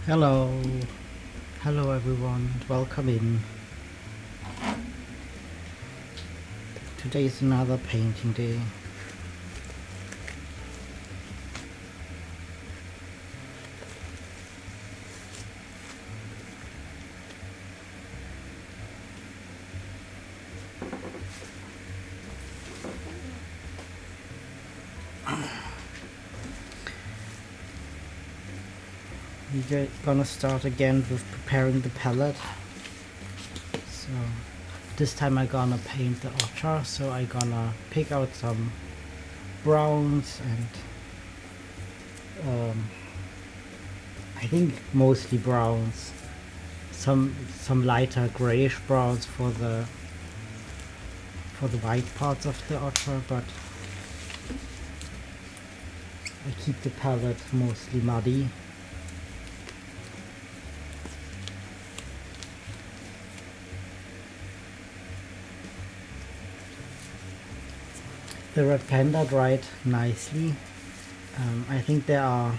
Hello, hello everyone, and welcome in. Today is another painting day. We're gonna start again with preparing the palette. So this time I'm gonna paint the otter, so I'm gonna pick out some browns and I think mostly browns, some lighter grayish browns for the white parts of the otter, but I keep the palette mostly muddy. The red panda dried nicely. I think there are,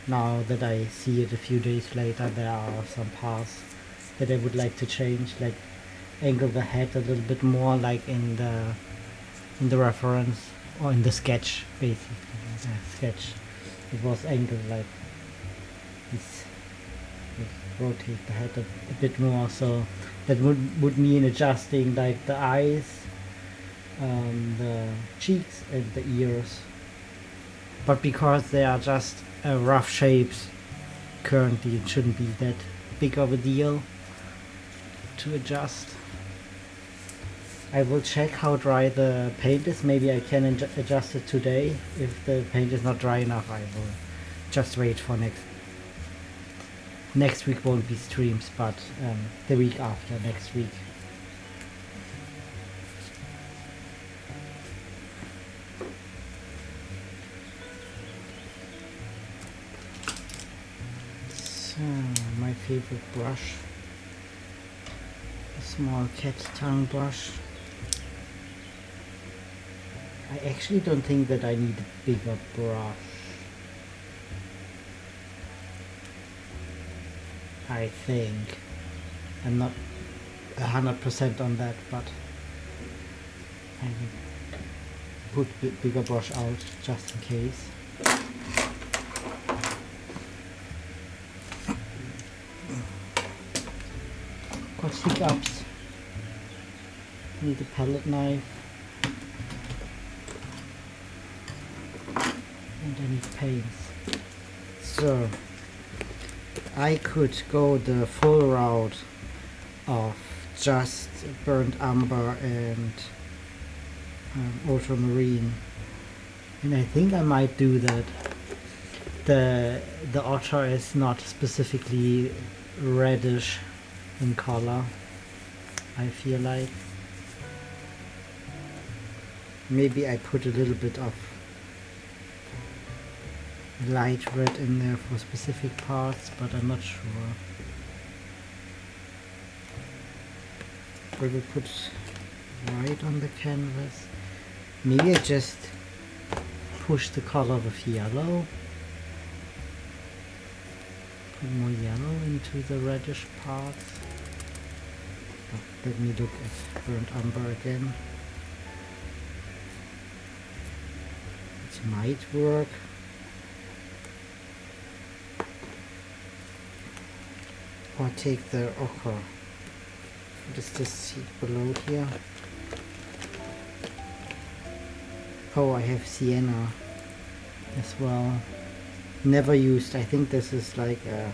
now that I see it a few days later, there are some parts that I would like to change, like angle the head a little bit more, like in the reference or in the sketch, basically. The sketch, it was angled like this. Rotate the head a bit more, so that would mean adjusting like the eyes, the cheeks and the ears, but because they are just rough shapes currently, it shouldn't be that big of a deal to adjust. I will check how dry the paint is. Maybe I can adjust it today. If the paint is not dry enough, I will just wait for next week. Won't be streams, but the week after next week. My favorite brush, a small cat tongue brush. I actually don't think that I need a bigger brush. I think I'm not 100% on that, but I will put bigger brush out just in case. Got hiccups. Need a palette knife. And I need paints. So I could go the full route of just burnt umber and ultramarine, and I think I might do that. The otter is not specifically reddish in color, I feel like. Maybe I put a little bit of light red in there for specific parts, but I'm not sure. I will put white on the canvas. Maybe I just push the color with yellow. Put more yellow into the reddish parts. Let me look at burnt umber again. It might work. Or take the ochre. What is this seed below here? Oh, I have sienna as well. Never used. I think this is like a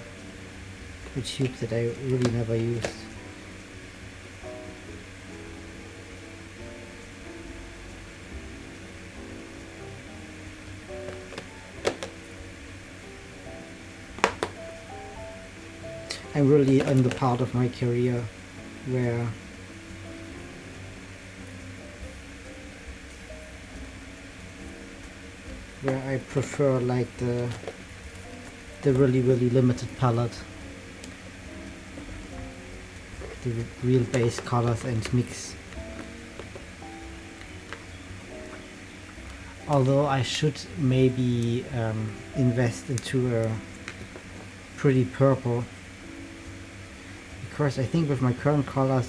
tube that I really never used. I'm really in the part of my career where I prefer like the really limited palette, the real base colors, and mix. Although I should maybe invest into a pretty purple. Because I think with my current colors,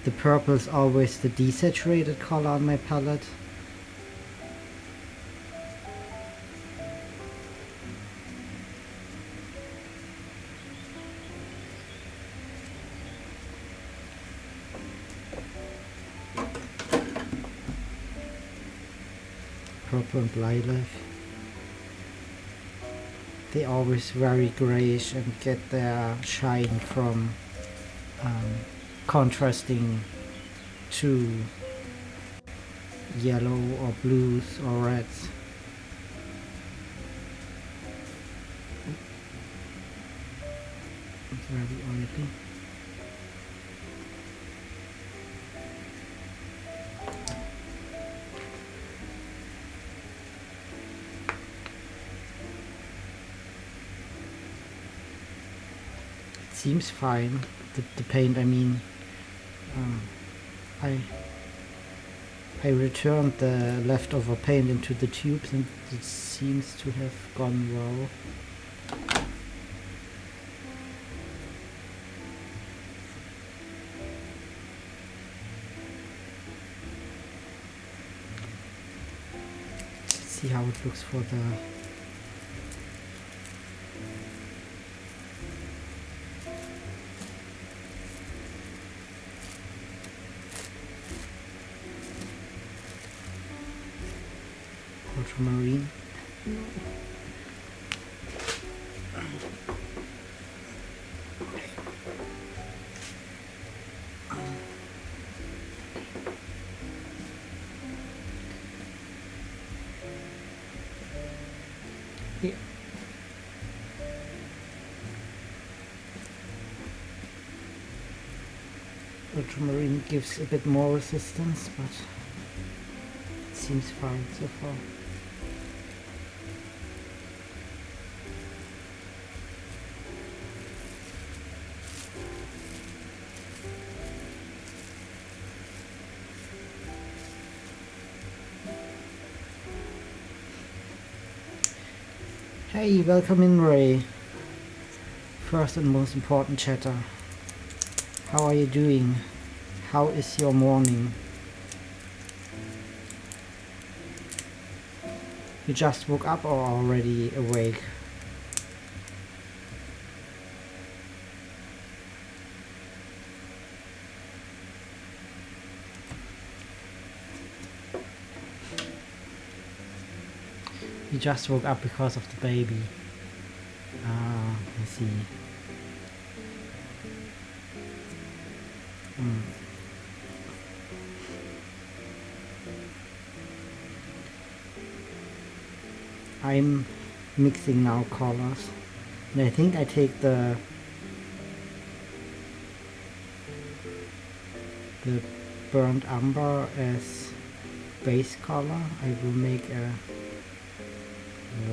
the purple is always the desaturated color on my palette. Purple and lilac. They're always very grayish and get their shine from contrasting to yellow or blues or reds. It's very oily. Seems fine. The paint, I mean, I returned the leftover paint into the tubes and it seems to have gone well. Let's see how it looks for the ultramarine. Yeah. Ultramarine gives a bit more resistance, but it seems fine so far. Hey, welcome in, Ray. First and most important chatter. How are you doing? How is your morning? You just woke up or already awake? You just woke up because of the baby. Ah, I see. I'm mixing now colors, and I think I take the burnt umber as base color. I will make a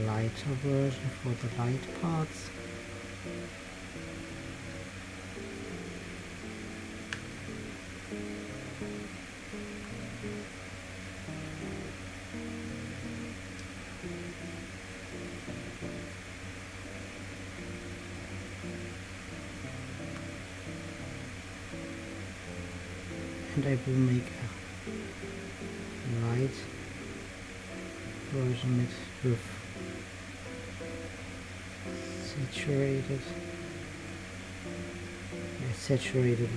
lighter version for the light parts. And I will make a light version with saturated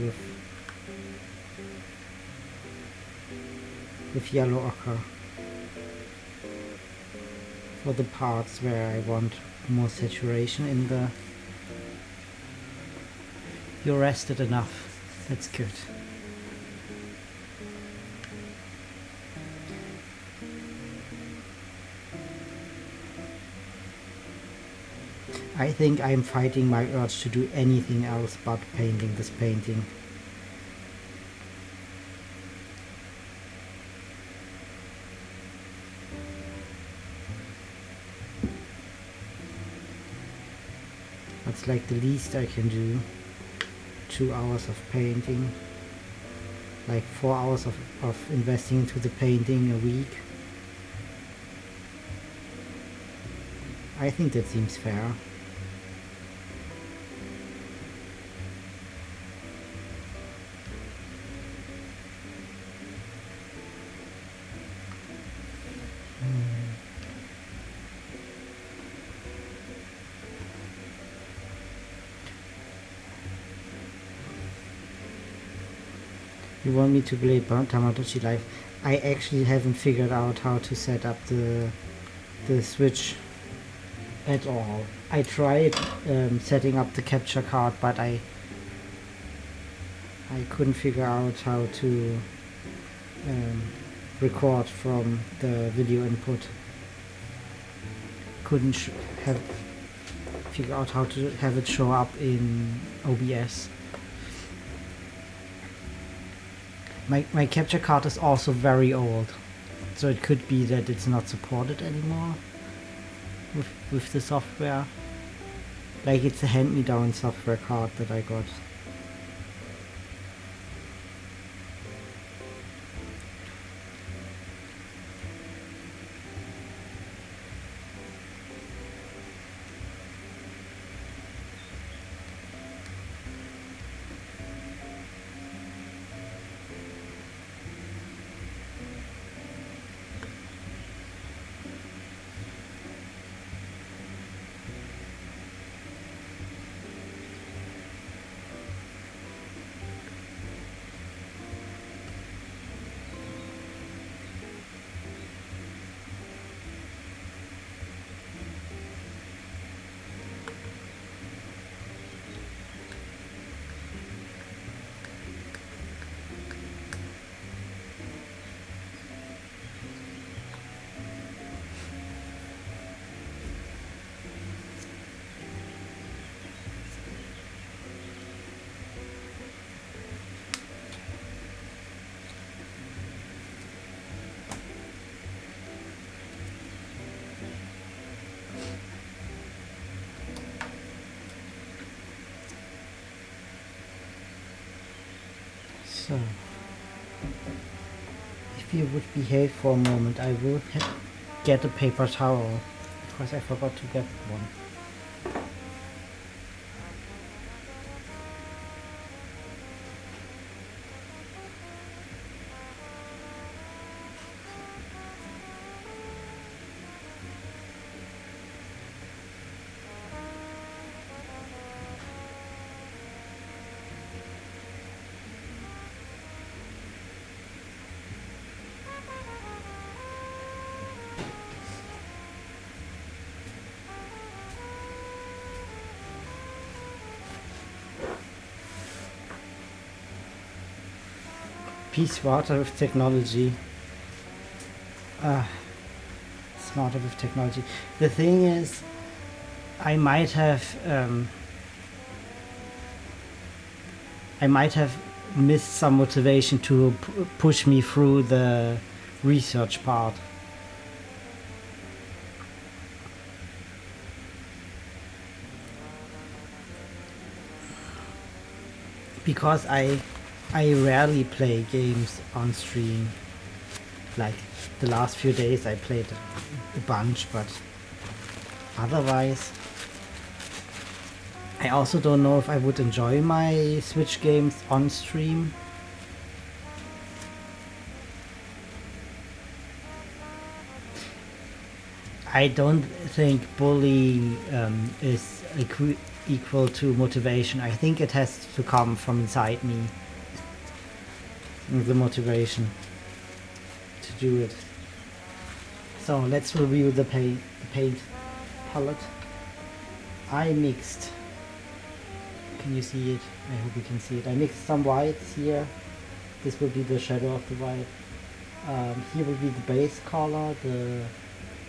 with yellow ochre for the parts where I want more saturation in the. You rested enough. That's good. I think I'm fighting my urge to do anything else but painting this painting. That's like the least I can do. 2 hours of painting. Like 4 hours of investing into the painting a week. I think that seems fair. You want me to play Tamagotchi Live? I actually haven't figured out how to set up the Switch at all. I tried setting up the capture card, but I couldn't figure out how to record from the video input. Couldn't figure out how to have it show up in OBS. My capture card is also very old, so it could be that it's not supported anymore with the software. Like, it's a hand-me-down software card that I got. So, if you would behave for a moment, I will get a paper towel, because I forgot to get one. Be smarter with technology. Smarter with technology. The thing is, I might have missed some motivation to push me through the research part. Because I rarely play games on stream. Like, the last few days I played a bunch, but otherwise I also don't know if I would enjoy my Switch games on stream. I don't think bullying is equal to motivation. I think it has to come from inside me, the motivation to do it. So let's review the paint palette. I mixed, can you see it? I hope you can see it. I mixed some whites here. This will be the shadow of the white. Here will be the base color, the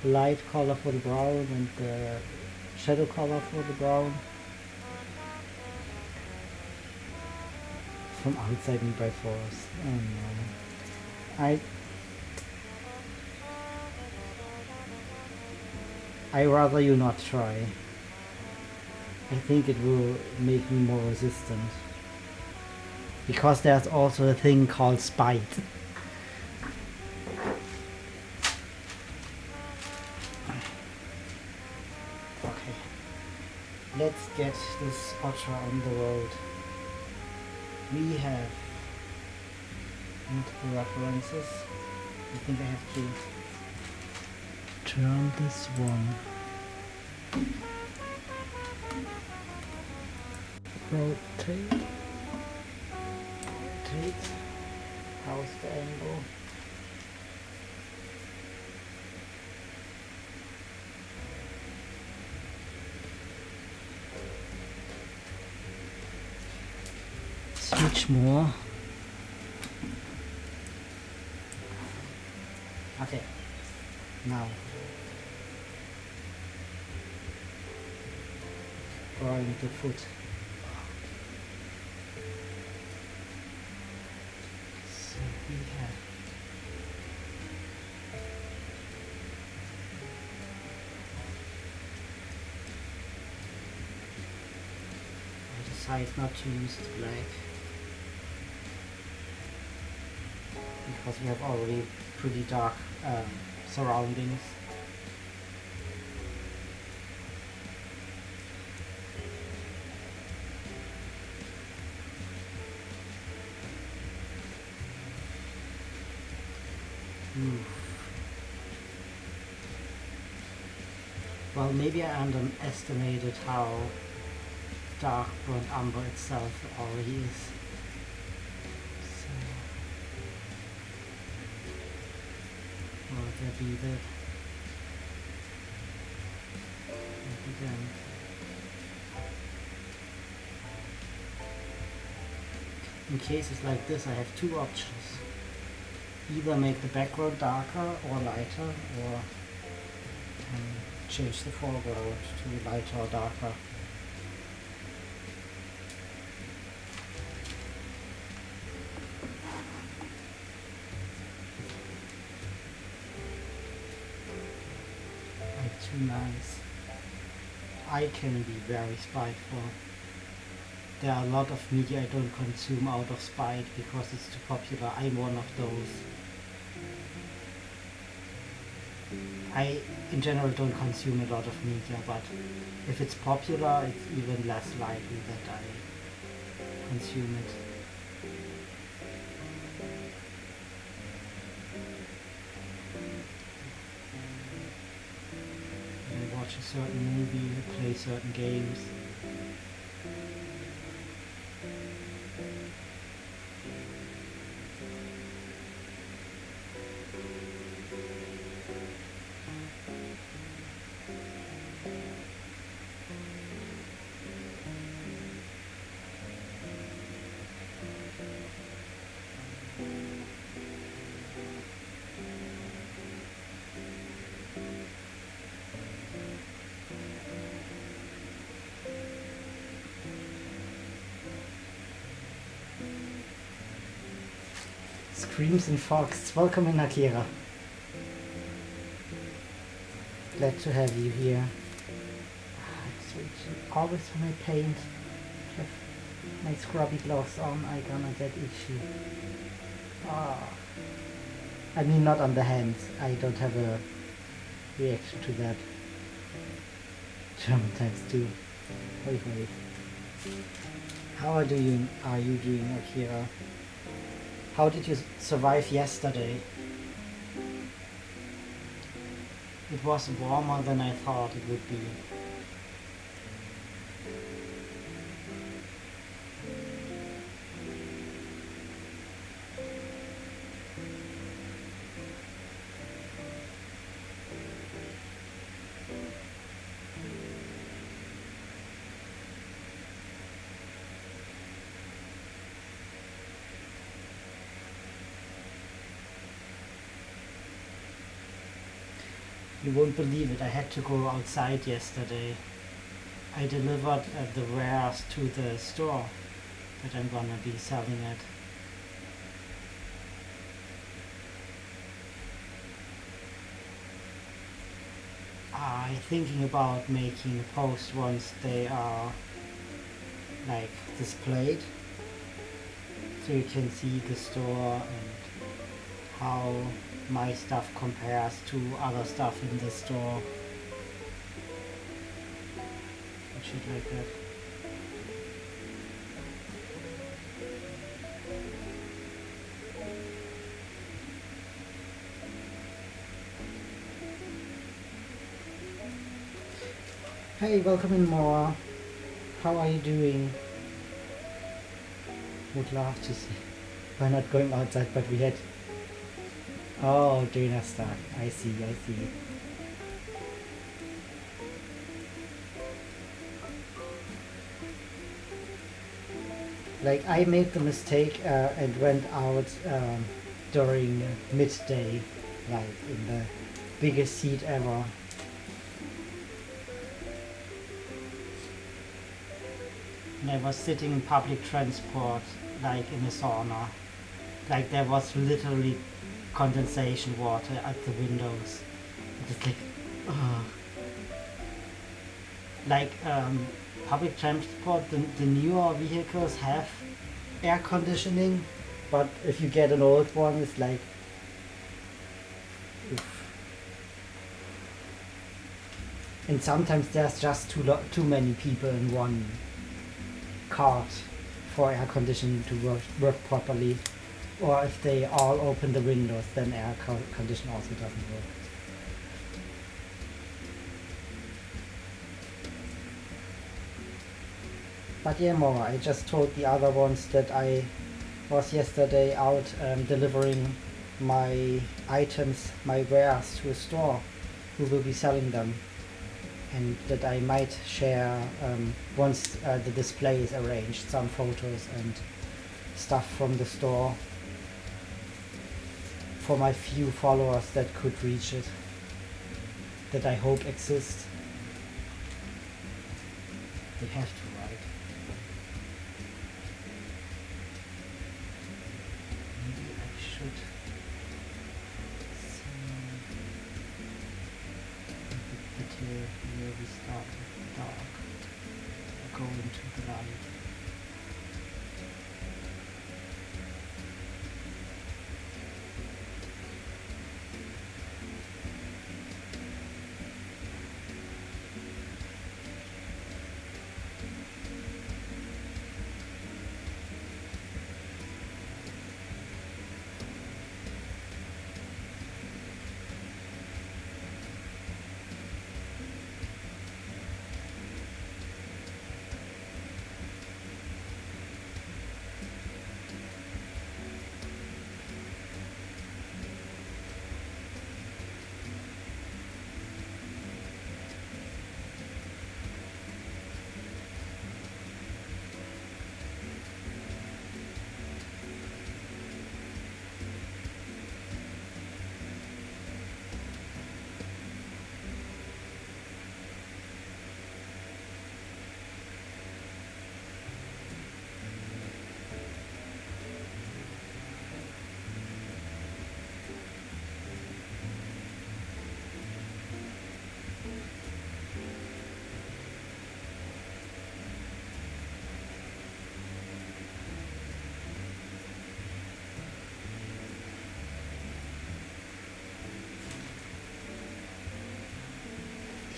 light color for the brown, and the shadow color for the brown. From outside me by force. Oh no. I rather you not try. I think it will make me more resistant. Because there's also a thing called spite. Okay. Let's get this otter on the road. We have multiple references. I think I have to turn this one. Rotate. how's the angle? Switch more. Okay, now drawing the foot. So we have I decide not to use the black because we have already pretty dark surroundings. Well, maybe I underestimated how dark burnt umber itself already is. So, will there be that? Maybe then. In cases like this, I have two options. Either make the background darker or lighter, or change the foreground to lighter or darker. Too nice. I can be very spiteful. There are a lot of media I don't consume out of spite because it's too popular. I'm one of those. I, in general, don't consume a lot of media, but if it's popular, it's even less likely that I consume it. I watch a certain movie, play certain games. Screams and Fox. Welcome in, Akira. Glad to have you here. So always when I paint, have my scrubby gloves on, I gonna get itchy. I mean, not on the hands. I don't have a reaction to that. German times too. Wait. How are you doing, Akira? How did you survive yesterday? It was warmer than I thought it would be. You won't believe it, I had to go outside yesterday. I delivered the wares to the store that I'm gonna be selling at. I'm thinking about making a post once they are like displayed, so you can see the store and how my stuff compares to other stuff in the store and shit like that. Hey, welcome in, Mora. How are you doing? Would love to see. By not going outside, but we had... Oh, Dana Stark. I see, I see. Like, I made the mistake and went out during midday, like in the biggest heat ever. And I was sitting in public transport, like in a sauna. Like there was literally condensation water at the windows. It's like, ugh. Like public transport, the newer vehicles have air conditioning, but if you get an old one, it's like, oof. And sometimes there's just too many people in one cart for air conditioning to work properly. Or if they all open the windows, then air conditioning also doesn't work. But yeah, more. I just told the other ones that I was yesterday out delivering my items, my wares to a store who will be selling them. And that I might share, once the display is arranged, some photos and stuff from the store for my few followers that could reach it, that I hope exist. They have to, right? Maybe I should see the video where we start with the dog. Go into the light.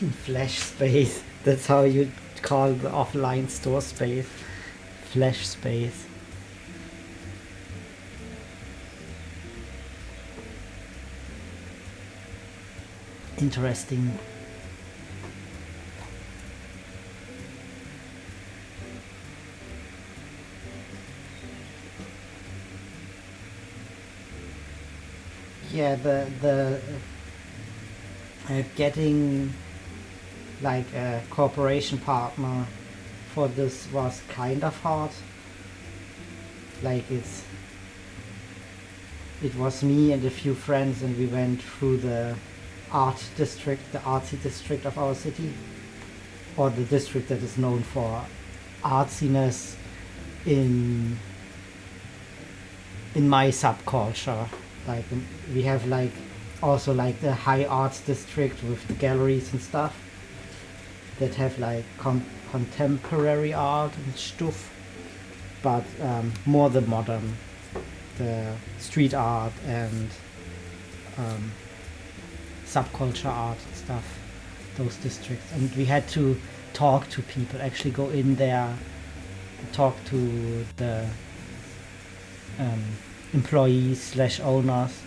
In flash space. That's how you call the offline store space. Flash space. Interesting. Yeah, the getting like a cooperation partner for this was kind of hard. Like it was me and a few friends, and we went through the art district, the artsy district of our city, or the district that is known for artsiness in my subculture. Like we have like also like the high arts district with the galleries and stuff that have like contemporary art and stuff, but more the modern, the street art and subculture art stuff, those districts. And we had to talk to people, actually go in there, talk to the employees slash owners,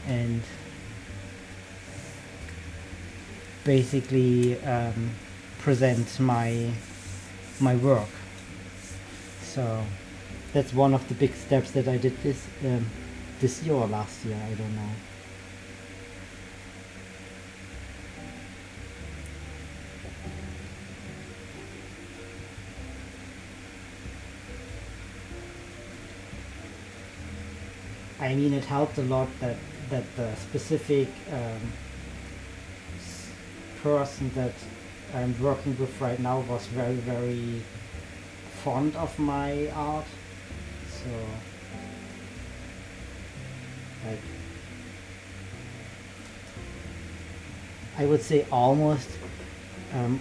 and basically present my work. So that's one of the big steps that I did this year or last year, I don't know. I mean, it helped a lot that the specific person that I'm working with right now was very, very fond of my art. So, like, I would say almost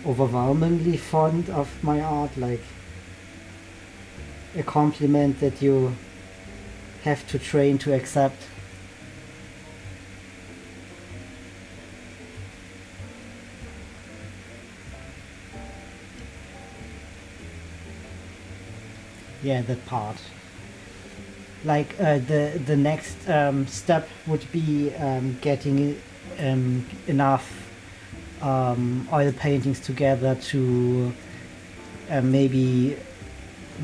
overwhelmingly fond of my art, like a compliment that you have to train to accept. Yeah, that part. Like the next step would be getting enough oil paintings together to maybe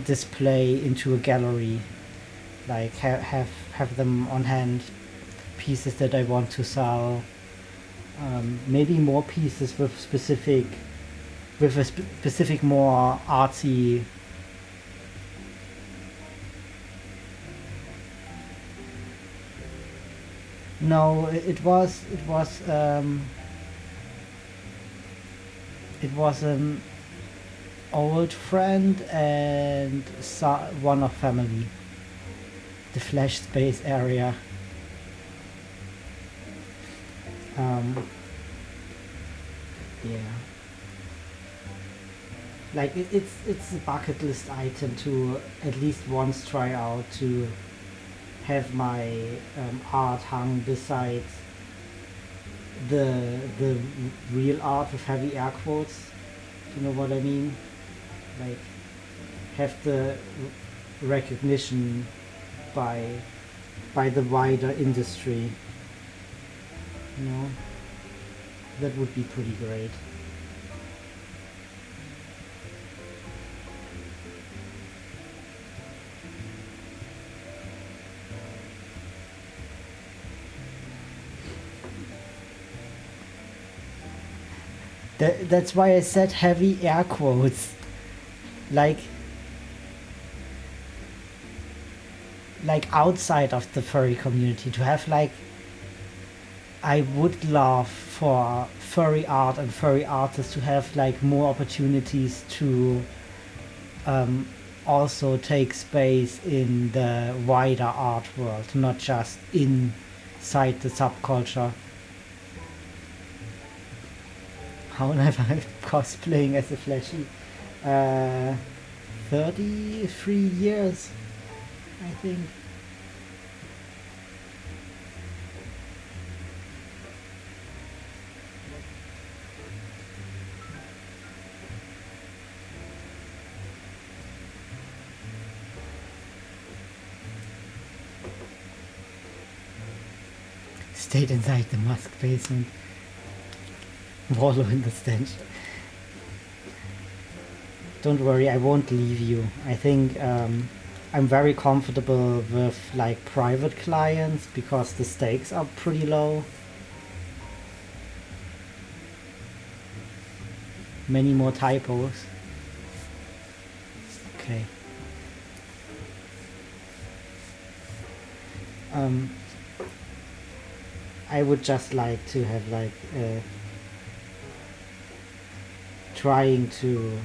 display into a gallery. Like have them on hand, pieces that I want to sell. Maybe more pieces with a specific more artsy. No, it was an old friend and one of family. The flash space area. Yeah. Like it's a bucket list item to at least once try out, to have my art hung beside the real art with heavy air quotes. You know what I mean? Like have the recognition by the wider industry. You know, that would be pretty great. That's why I said heavy air quotes. Like outside of the furry community, to have like, I would love for furry art and furry artists to have like more opportunities to also take space in the wider art world, not just inside the subculture. How am I cosplaying as a Flashy? 33 years, I think. Stayed inside the Musk basement. Wallow in the stench. Don't worry, I won't leave you. I think I'm very comfortable with like private clients because the stakes are pretty low. Many more typos. Okay. I would just like to have like trying to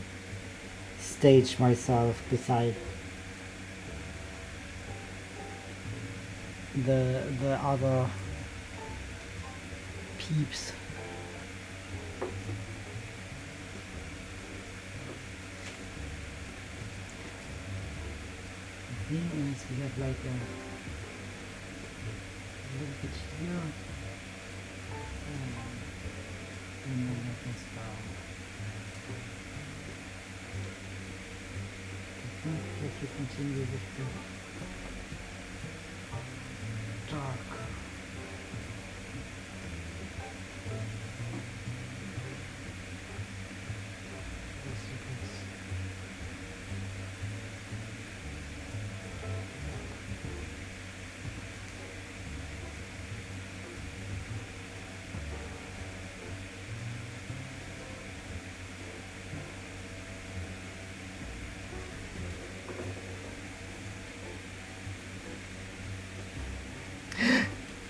stage myself beside the other peeps. The thing is, we have like a little bit here, and then let this down. I think if we continue with the dark.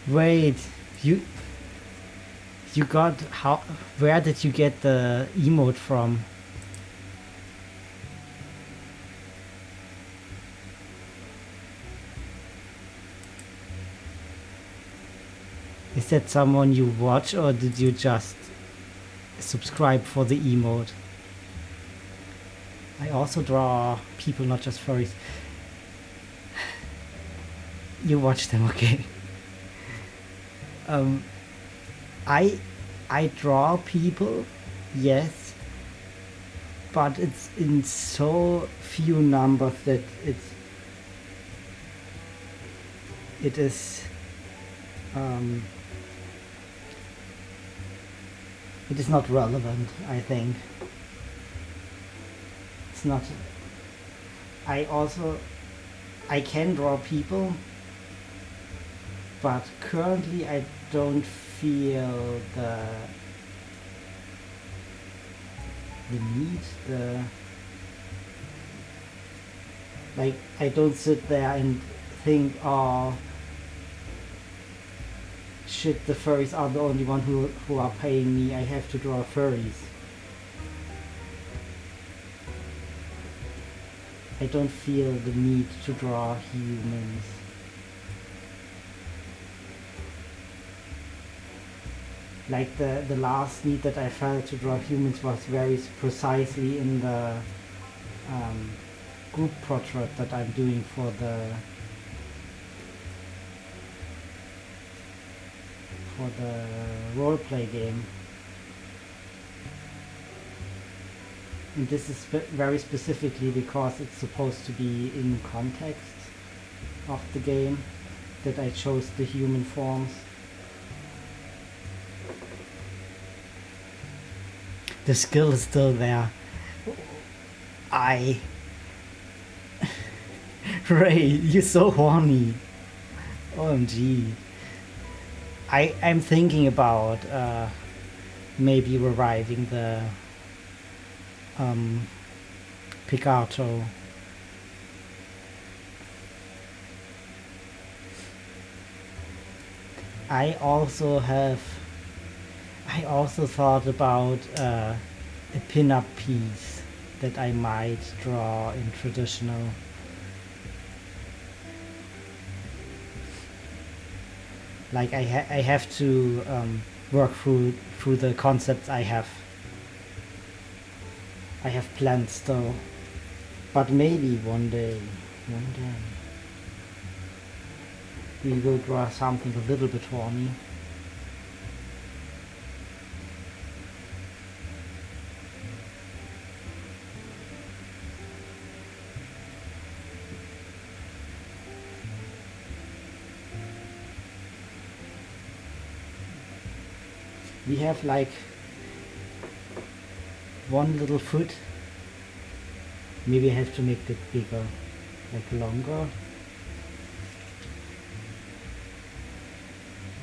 Wait, you got how? Where did you get the emote from? Is that someone you watch, or did you just subscribe for the emote? I also draw people, not just furries. You watch them, okay? I draw people, yes, but it's in so few numbers that it is not relevant, I think. It's not. I can draw people, but currently I don't feel the need, like, I don't sit there and think, oh shit, the furries are the only one who are paying me, I have to draw furries. I don't feel the need to draw humans. Like the last need that I felt to draw humans was very precisely in the group portrait that I'm doing for the roleplay game. And this is very specifically because it's supposed to be in context of the game that I chose the human forms. The skill is still there. Ray, you're so horny. OMG. I'm thinking about maybe reviving the Picasso. I also thought about a pin-up piece that I might draw in traditional. Like I have to work through the concepts I have planned still, but maybe one day we will draw something a little bit horny. We have like one little foot. Maybe I have to make it bigger, like longer.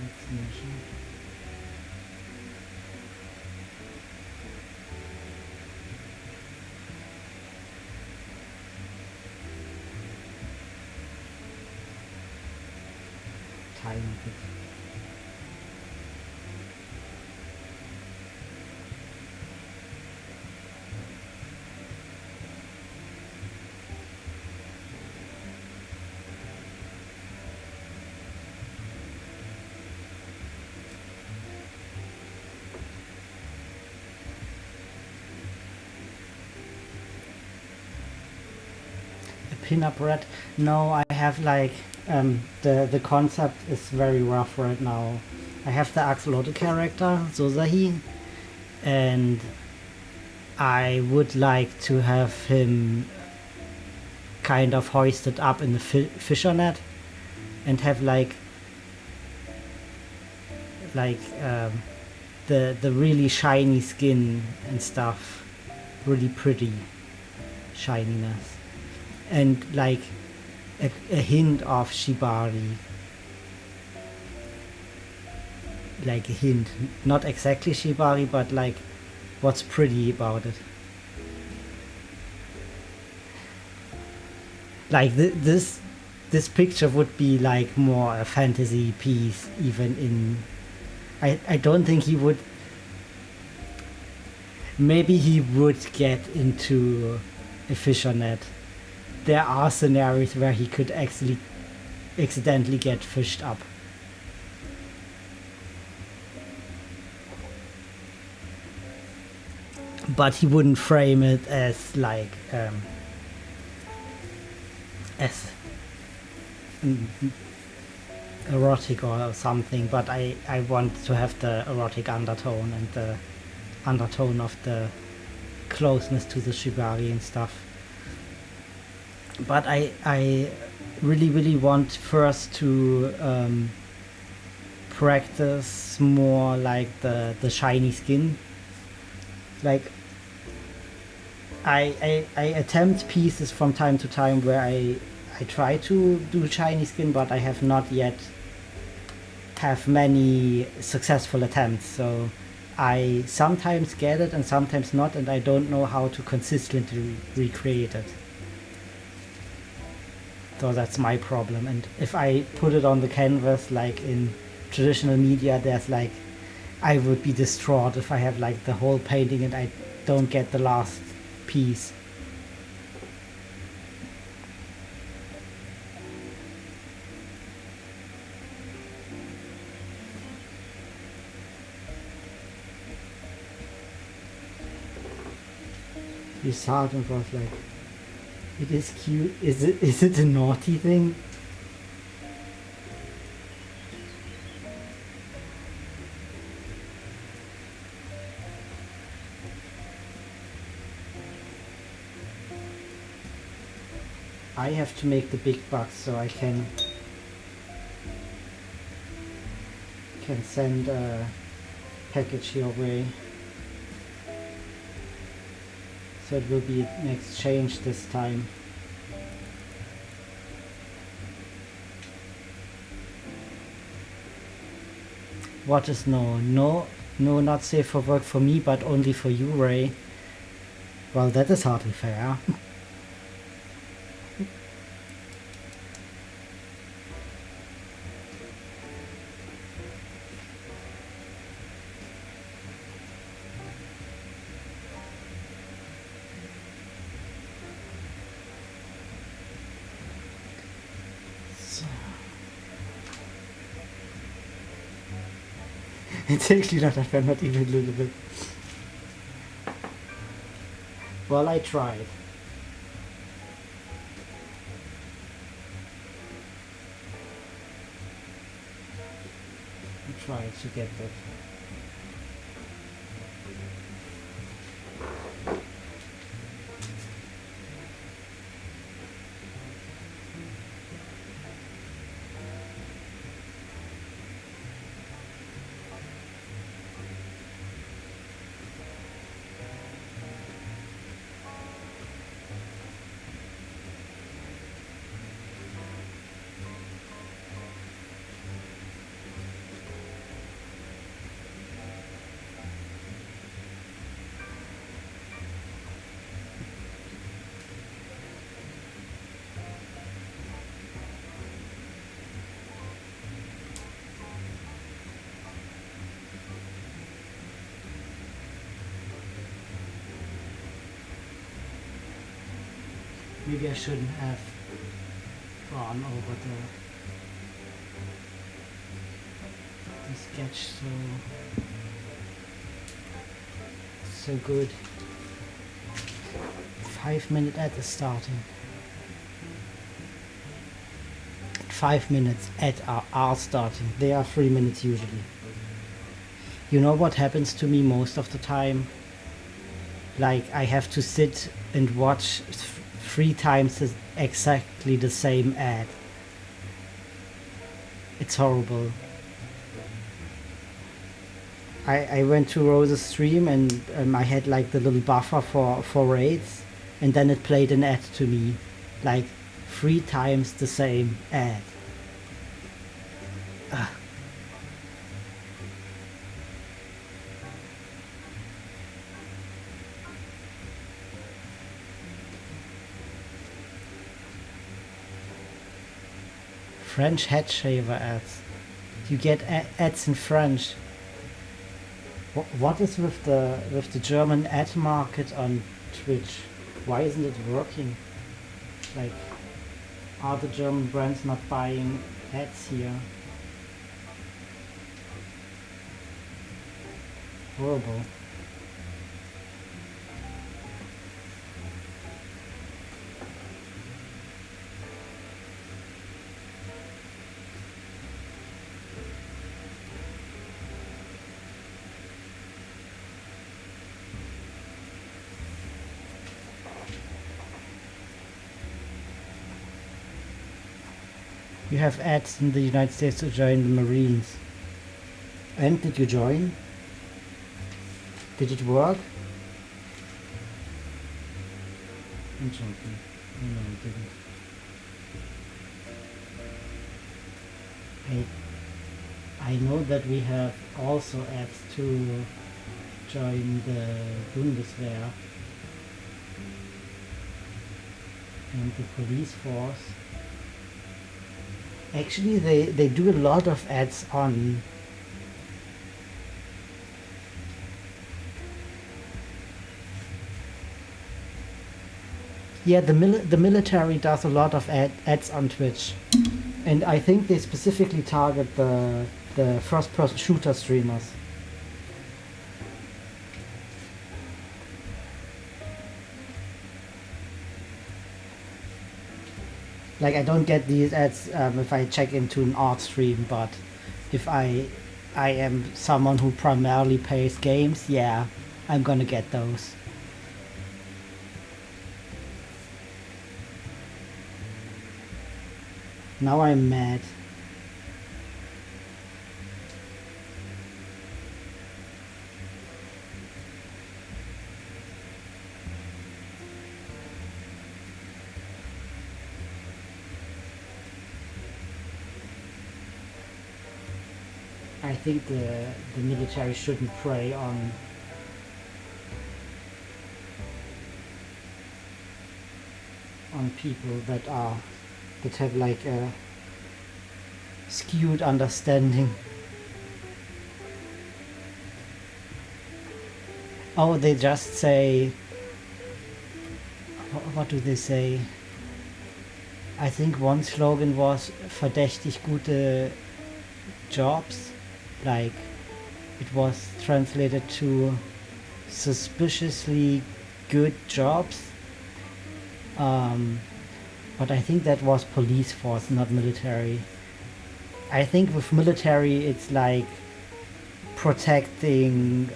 Let's measure. Tiny bit. Pin-up red. No, I have like the concept is very rough right now. I have the axolotl character Zozahi, and I would like to have him kind of hoisted up in the fisher net and have like the really shiny skin and stuff, really pretty shininess, and like a hint of shibari, like a hint, not exactly shibari, but like what's pretty about it. Like this this picture would be like more a fantasy piece, even in. I don't think he would. Maybe he would get into a fisher net. There are scenarios where he could actually accidentally get fished up. But he wouldn't frame it as like as erotic or something, but I want to have the erotic undertone and the undertone of the closeness to the shibari and stuff. But I really want first to practice more like the shiny skin. Like I attempt pieces from time to time where I try to do shiny skin, but I have not yet have many successful attempts, so I sometimes get it and sometimes not, and I don't know how to consistently recreate it. So that's my problem. And if I put it on the canvas like in traditional media, there's like, I would be distraught if I have like the whole painting and I don't get the last piece. He saw it and was like, it is cute. Is it a naughty thing? I have to make the big bucks so I can send a package your way. So it will be an exchange this time. What is no? No, not safe for work for me, but only for you, Ray. Well, that is hardly fair. It's actually not that bad, not even a little bit. Well, I tried. I tried to get that. Maybe I shouldn't have drawn over the sketch so good. 5-minute ad is starting. 5 minutes ad are starting. They are 3 minutes usually. You know what happens to me most of the time? Like I have to sit and watch 3 times exactly the same ad. It's horrible. I went to Rose's stream and I had like the little buffer for raids, and then it played an ad to me, like 3 times the same ad. Ugh. French head shaver ads. You get ads in French. What is with the German ad market on Twitch? Why isn't it working? Like, are the German brands not buying ads here? Horrible. You have ads in the United States to join the Marines. And did you join? Did it work? I'm joking. No, it didn't. I know that we have also ads to join the Bundeswehr and the police force. Actually, they do a lot of ads on the military does a lot of ads on Twitch, and I think they specifically target the first-person shooter streamers. Like, I don't get these ads if I check into an art stream, but if I am someone who primarily plays games, yeah, I'm gonna get those. Now I'm mad. I think the military shouldn't prey on people that have like a skewed understanding. Oh, they just say, what do they say? I think one slogan was verdächtig gute jobs. Like, it was translated to suspiciously good jobs. But I think that was police force, not military. I think with military it's like protecting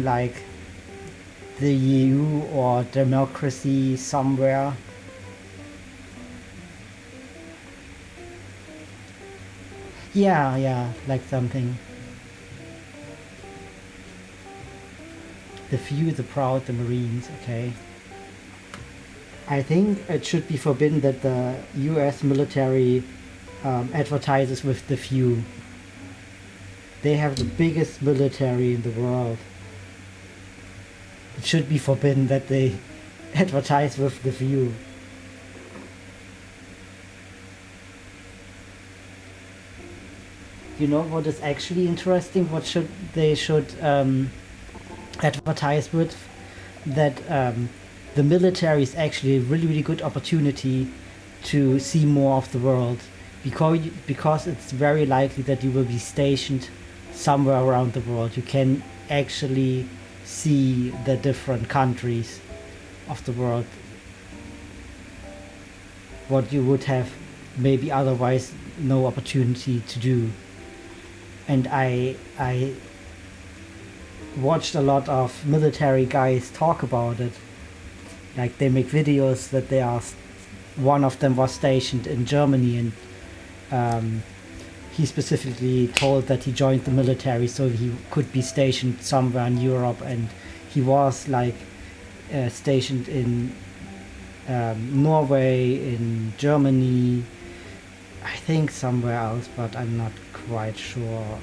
like the EU or democracy somewhere. Yeah, like something. The few, the proud, the Marines, okay. I think it should be forbidden that the US military advertises with the few. They have the biggest military in the world. It should be forbidden that they advertise with the few. You know what is actually interesting? What they should advertise with? That the military is actually a really good opportunity to see more of the world, because it's very likely that you will be stationed somewhere around the world. You can actually see the different countries of the world, what you would have maybe otherwise no opportunity to do. And I watched a lot of military guys talk about it. Like, they make videos that they are, one of them was stationed in Germany, and he specifically told that he joined the military so he could be stationed somewhere in Europe, and he was like stationed in Norway, in Germany, I think somewhere else, but I'm not quite sure.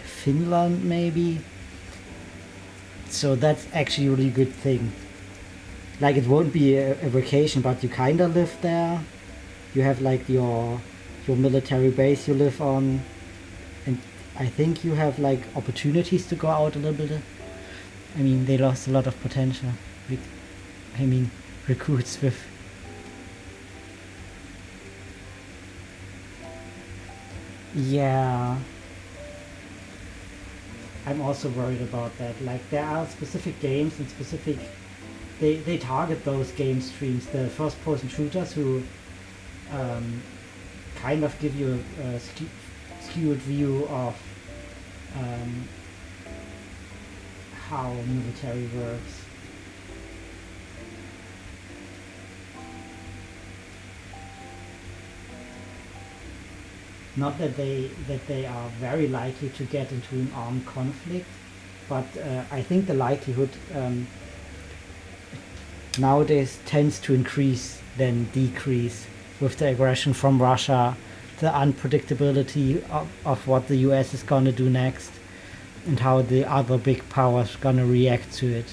Finland maybe. So that's actually a really good thing. like it won't be a vacation, but you kind of live there. You have like your military base you live on, and I think you have like opportunities to go out a little bit. I mean, they lost a lot of potential. I mean, recruits with. Yeah, I'm also worried about that. Like, there are specific games and specific. They target those game streams, the first person shooters who kind of give you a skewed view of um, how military works. Not that they are very likely to get into an armed conflict, but I think the likelihood nowadays tends to increase than decrease with the aggression from Russia, the unpredictability of what the US is gonna do next, and how the other big powers gonna react to it.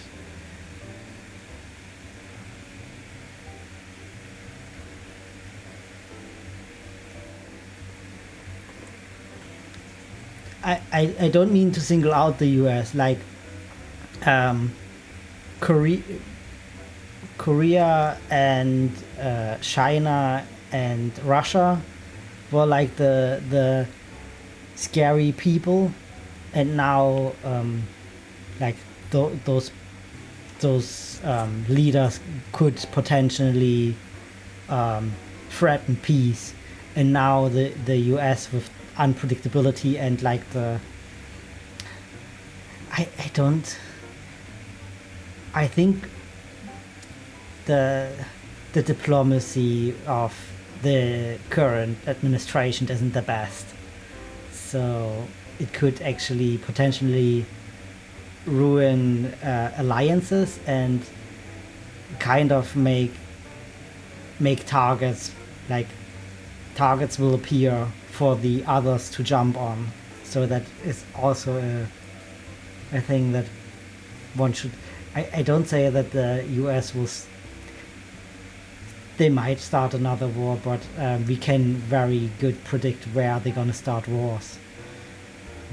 I don't mean to single out the US, like um, Korea, Korea and China and Russia were like the scary people, and now like those leaders could potentially threaten peace, and now the US with unpredictability and like I don't I think the the diplomacy of the current administration isn't the best, so it could actually potentially ruin alliances and kind of make targets, like targets will appear for the others to jump on. So that is also a thing that one should. I don't say that the US will. They might start another war, but we can very good predict where they're gonna start wars.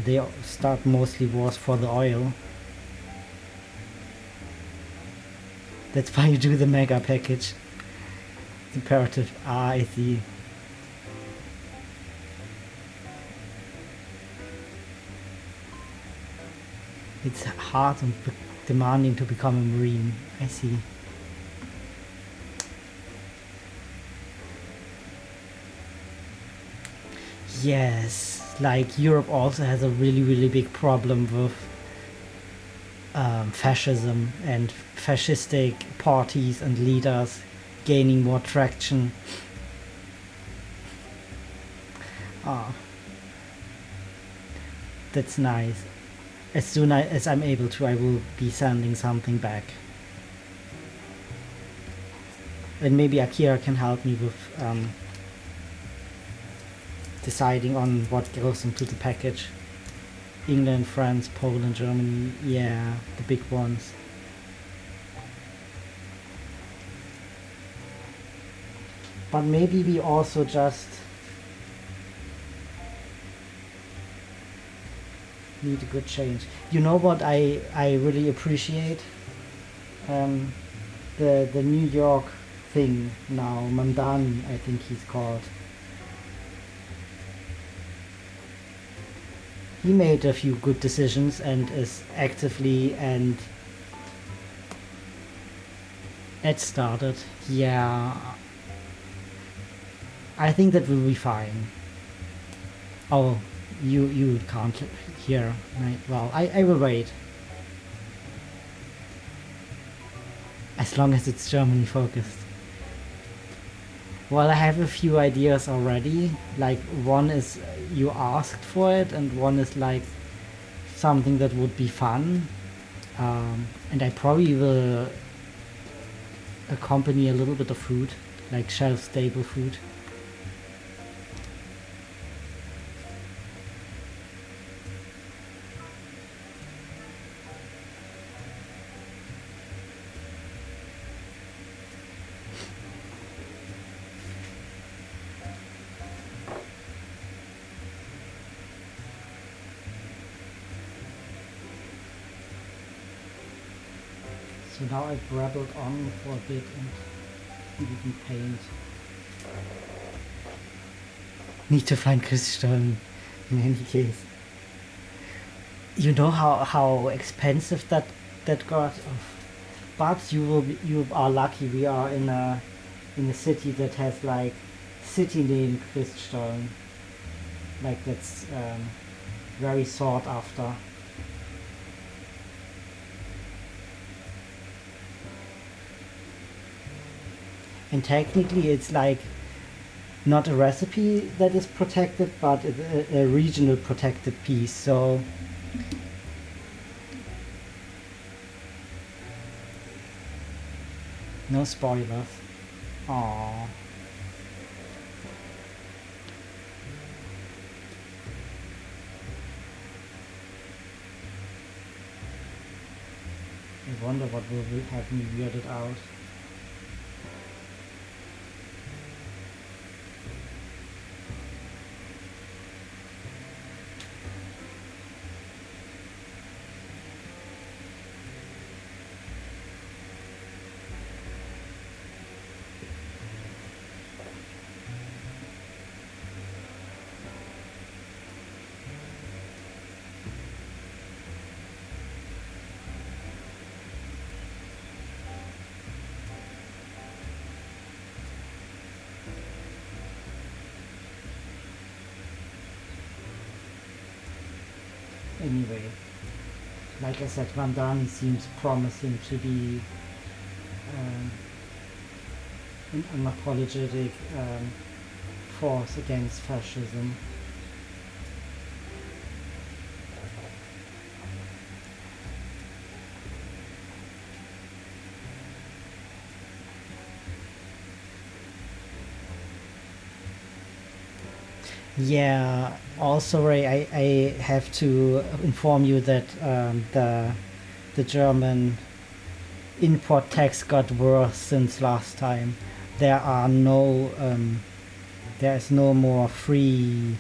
They start mostly wars for the oil. That's why you do the mega package. Imperative. I see. It's hard and demanding to become a marine. I see. Yes, like Europe also has a really big problem with fascism and fascistic parties and leaders gaining more traction. Ah, that's nice. As soon as I'm able to, I will be sending something back. And maybe Akira can help me with deciding on what goes into the package. England, France, Poland, Germany, yeah, the big ones. But maybe we also just need a good change. You know what I really appreciate? The New York thing now, Mamdani, I think he's called. He made a few good decisions and is actively and it started. Yeah, I think that will be fine. Oh, you can't hear, right? Well, I will wait. As long as it's Germany focused. Well, I have a few ideas already. Like, one is you asked for it, and one is like something that would be fun. And I probably will accompany a little bit of food, like shelf-stable food. So now I've rabbled on for a bit and we can paint. Need to find Christstollen in any case. You know how expensive that got? But you are lucky. We are in a city that has like city name Christstollen. Like that's very sought after. And technically it's like not a recipe that is protected, but a regional protected piece. So no spoilers. Aww. I wonder what will have me weirded out. Anyway, like I said, Vandani seems promising to be an unapologetic force against fascism. Yeah, also Ray, I have to inform you that the German import tax got worse since last time. There are no there is no more free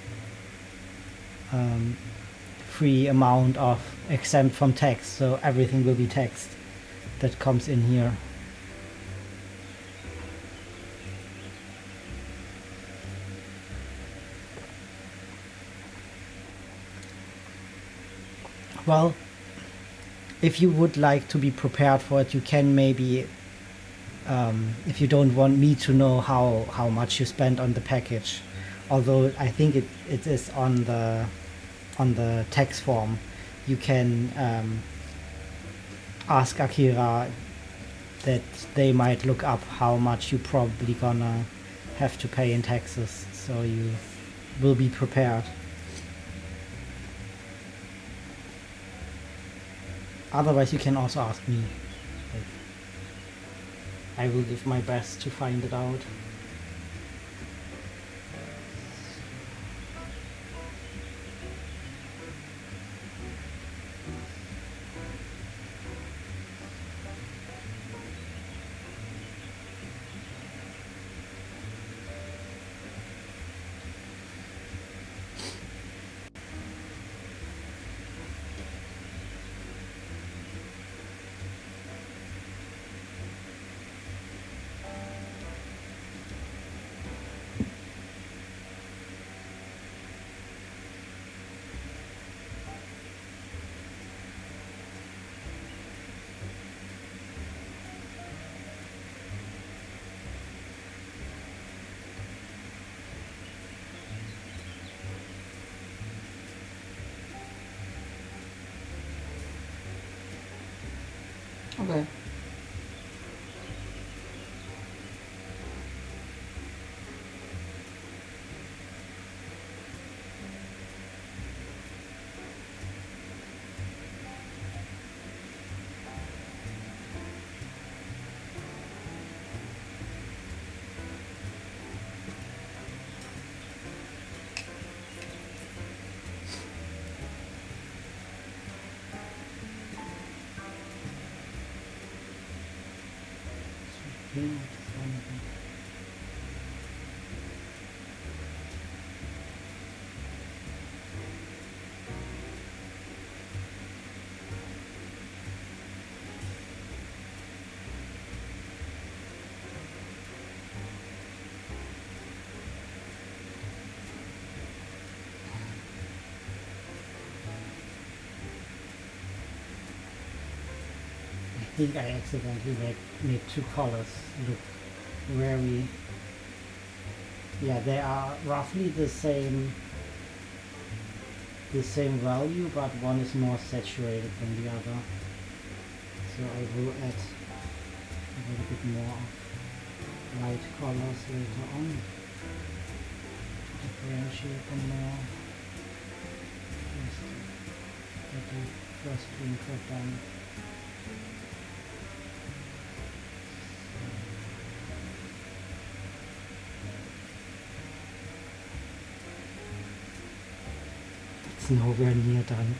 amount of exempt from tax, so everything will be taxed that comes in here. Well, if you would like to be prepared for it, you can maybe, if you don't want me to know how much you spend on the package, although I think it is on the tax form, you can ask Akira that they might look up how much you probably gonna have to pay in taxes, so you will be prepared. Otherwise, you can also ask me. Like, I will give my best to find it out. Okay. think I accidentally made two colors look very, yeah, they are roughly the same value, but one is more saturated than the other. So I will add a little bit more of light colors later on to differentiate them more. Just get the first green coat done. It's nowhere near done.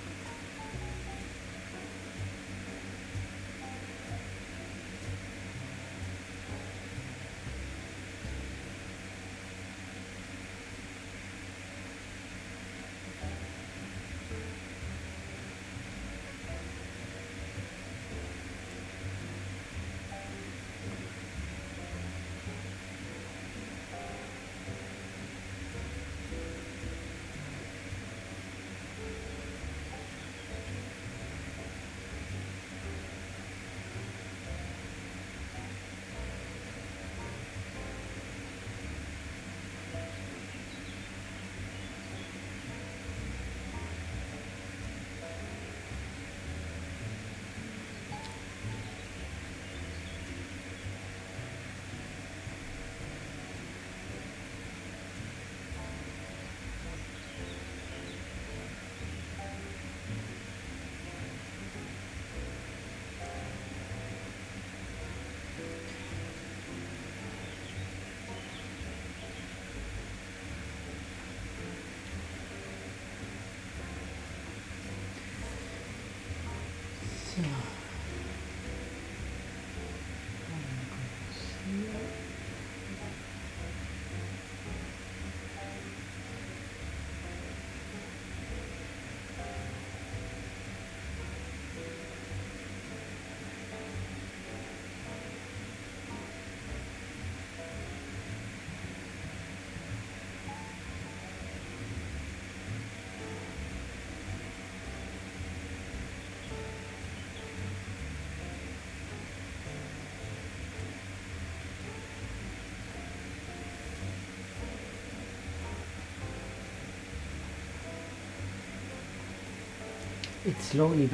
It slowly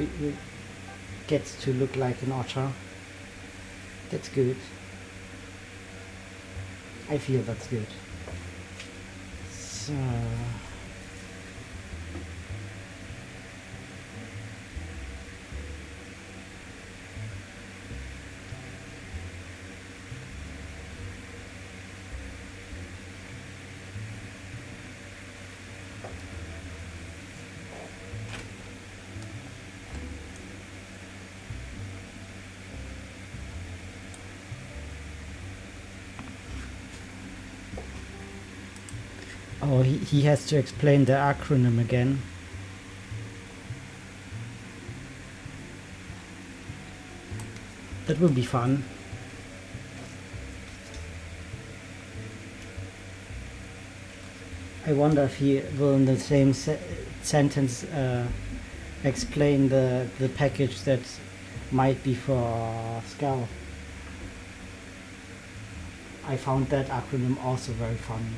gets to look like an otter. That's good. I feel that's good. So oh, he has to explain the acronym again. That will be fun. I wonder if he will in the same sentence explain the package that might be for Skull. I found that acronym also very funny.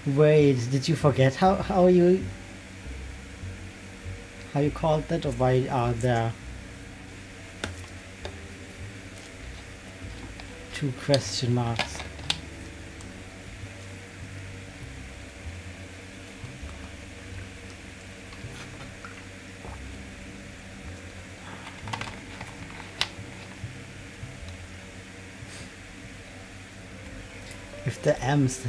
Wait, did you forget how you called that, or why are there two question marks? If the M's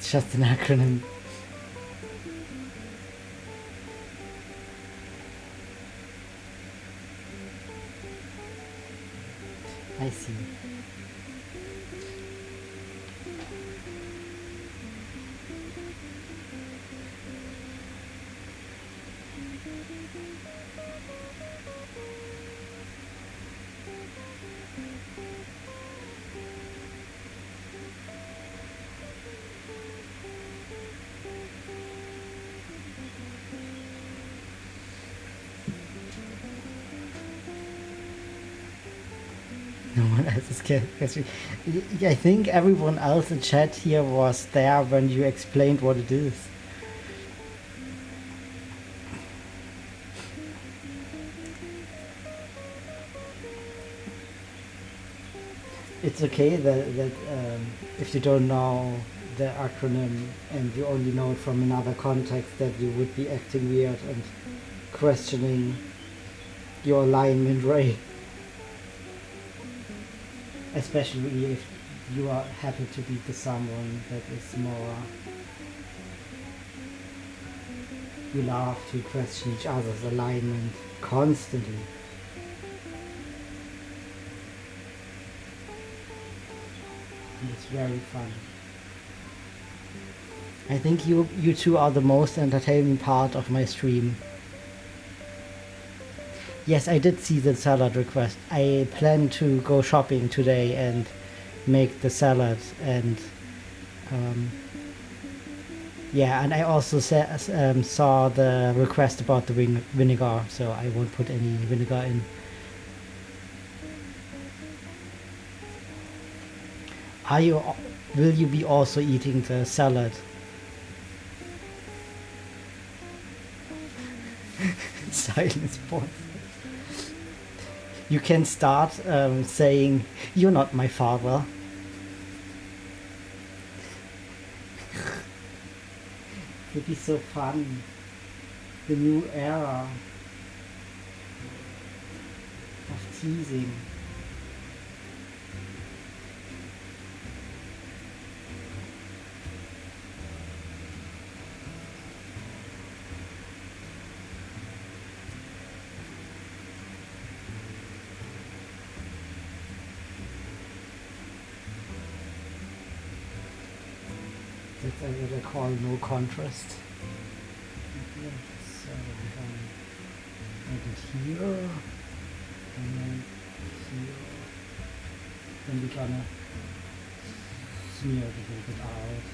It's just an acronym. I see. No one else is catching. I think everyone else in chat here was there when you explained what it is. It's okay that if you don't know the acronym and you only know it from another context, that you would be acting weird and questioning your alignment ray. Especially if you are happy to be the someone that is more, you love to question each other's alignment constantly. And it's very fun. I think you two are the most entertaining part of my stream. Yes, I did see the salad request. I plan to go shopping today and make the salad, and yeah, and I also saw the request about the vinegar, so I won't put any vinegar in. Will you be also eating the salad? Silence voice. You can start saying, "You're not my father." It'd be so fun. The new era of teasing. That's what I call no contrast. Okay, so we can add it here, and then here. Then we're gonna smear it a little bit out.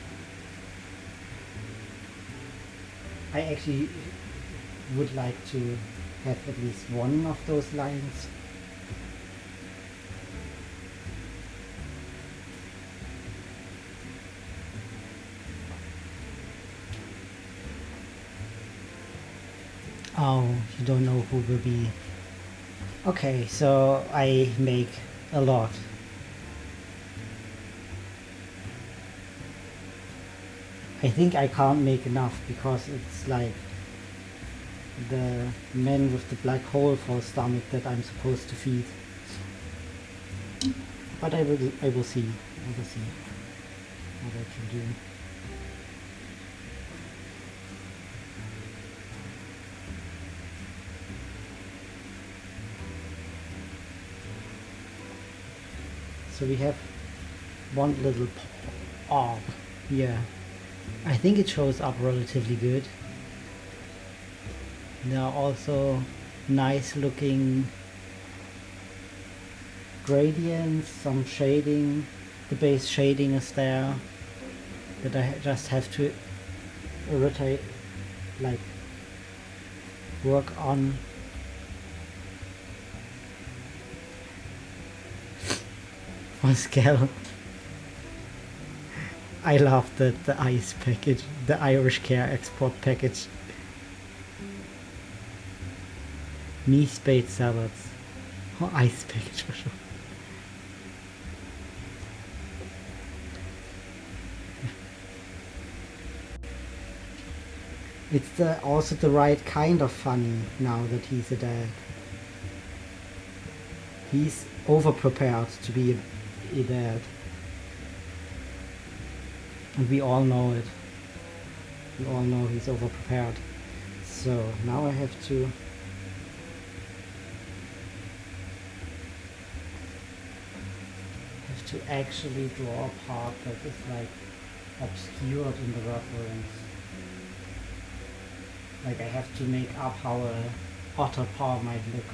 I actually would like to have at least one of those lines. Oh, you don't know who will be. Okay, so I make a lot. I think I can't make enough because it's like the man with the black hole for stomach that I'm supposed to feed. But I will see. I will see what I can do. So we have one little orb here. I think it shows up relatively good. There are also nice looking gradients, some shading. The base shading is there that I just have to irritate, like work on. For scale. I love the ice package, the Irish Care export package. Me spade salads. Oh, ice package for sure. It's also the right kind of funny now that he's a dad. He's over prepared to be a dad. And we all know it. We all know he's overprepared. So now I have to actually draw a part that is like obscured in the reference. Like I have to make up how a otter paw might look.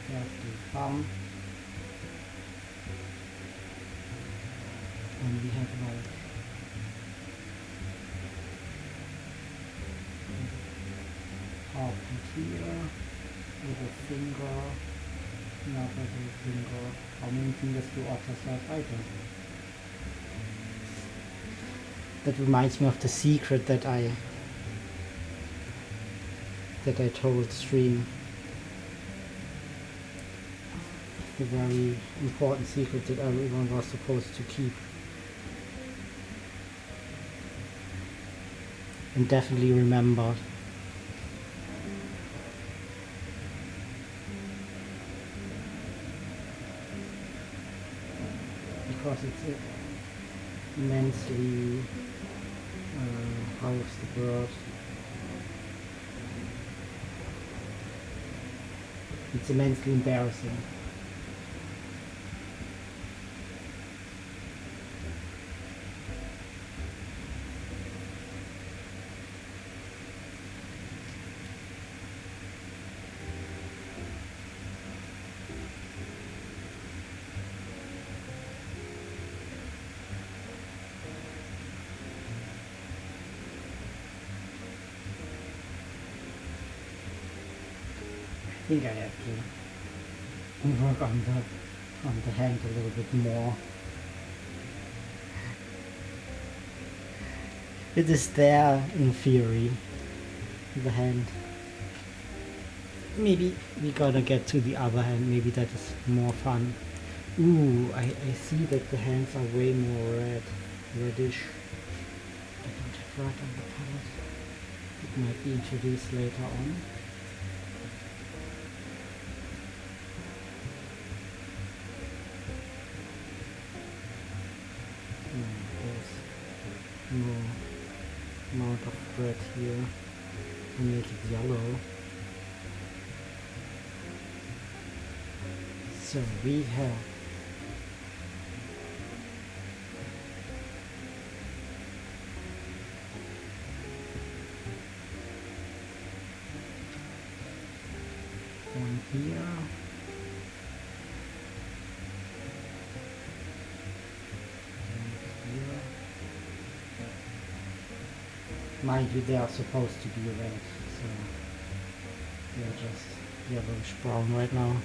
There's the thumb. And we have like paw here, little finger, another little finger. How many fingers do otters have? I don't know. That reminds me of the secret that I told Stream. The very important secret that everyone was supposed to keep. And definitely remember. Because it's immensely, how is the word? It's immensely embarrassing. I think I have to work on the hand a little bit more. It is there in theory, the hand. Maybe we gotta get to the other hand, maybe that is more fun. Ooh, I see that the hands are way more reddish. I don't have red on the palette. It might be introduced later on. There's no amount of red here to make it yellow. So we have one here. Mind you, they are supposed to be red, so they're just yellowish brown right now.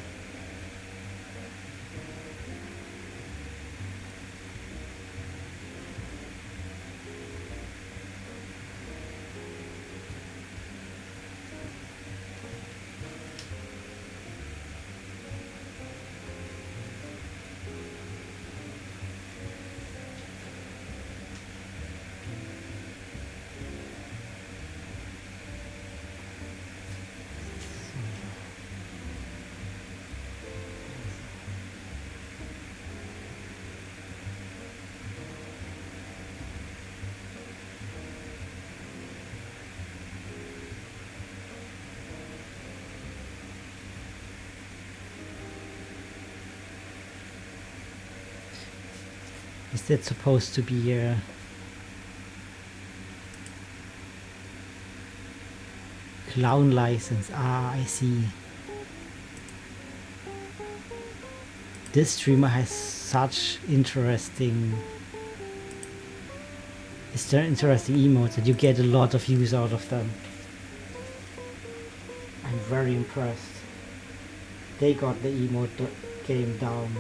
Is that supposed to be a clown license? Ah, I see. This streamer has such interesting emotes that you get a lot of use out of them. I'm very impressed. They got the emote game down.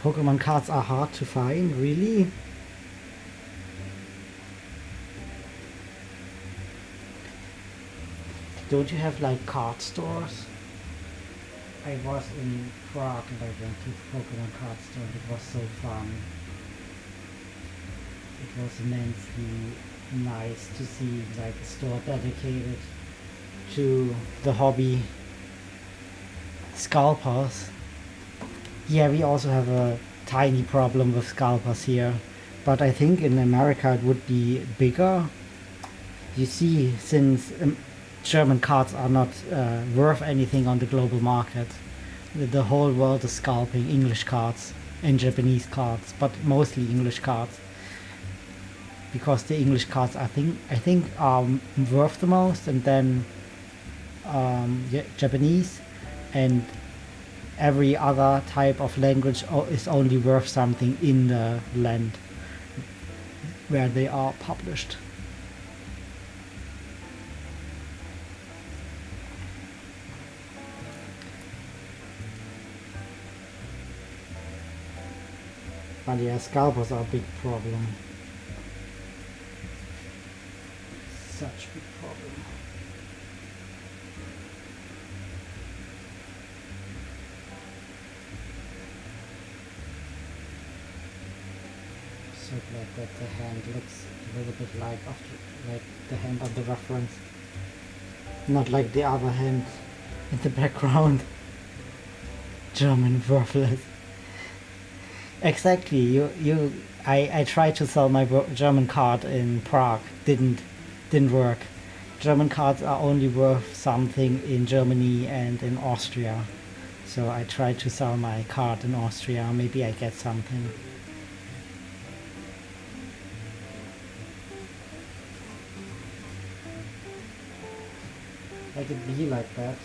Pokemon cards are hard to find, really? Don't you have like card stores? I was in Prague and I went to the Pokemon card store and it was so fun. It was immensely nice to see like a store dedicated to the hobby. Scalpers. Yeah, we also have a tiny problem with scalpers here, but I think in America it would be bigger. You see, since German cards are not worth anything on the global market, the whole world is scalping English cards and Japanese cards, but mostly English cards, because the English cards I think are worth the most, and then Japanese, and every other type of language is only worth something in the land where they are published. But yeah, scalpers are a big problem. Such a big problem. So glad that the hand looks a little bit like the hand on the reference, not like the other hand in the background. German worthless. Exactly. I tried to sell my German card in Prague. Didn't work. German cards are only worth something in Germany and in Austria. So I tried to sell my card in Austria. Maybe I get something. Let it be like that.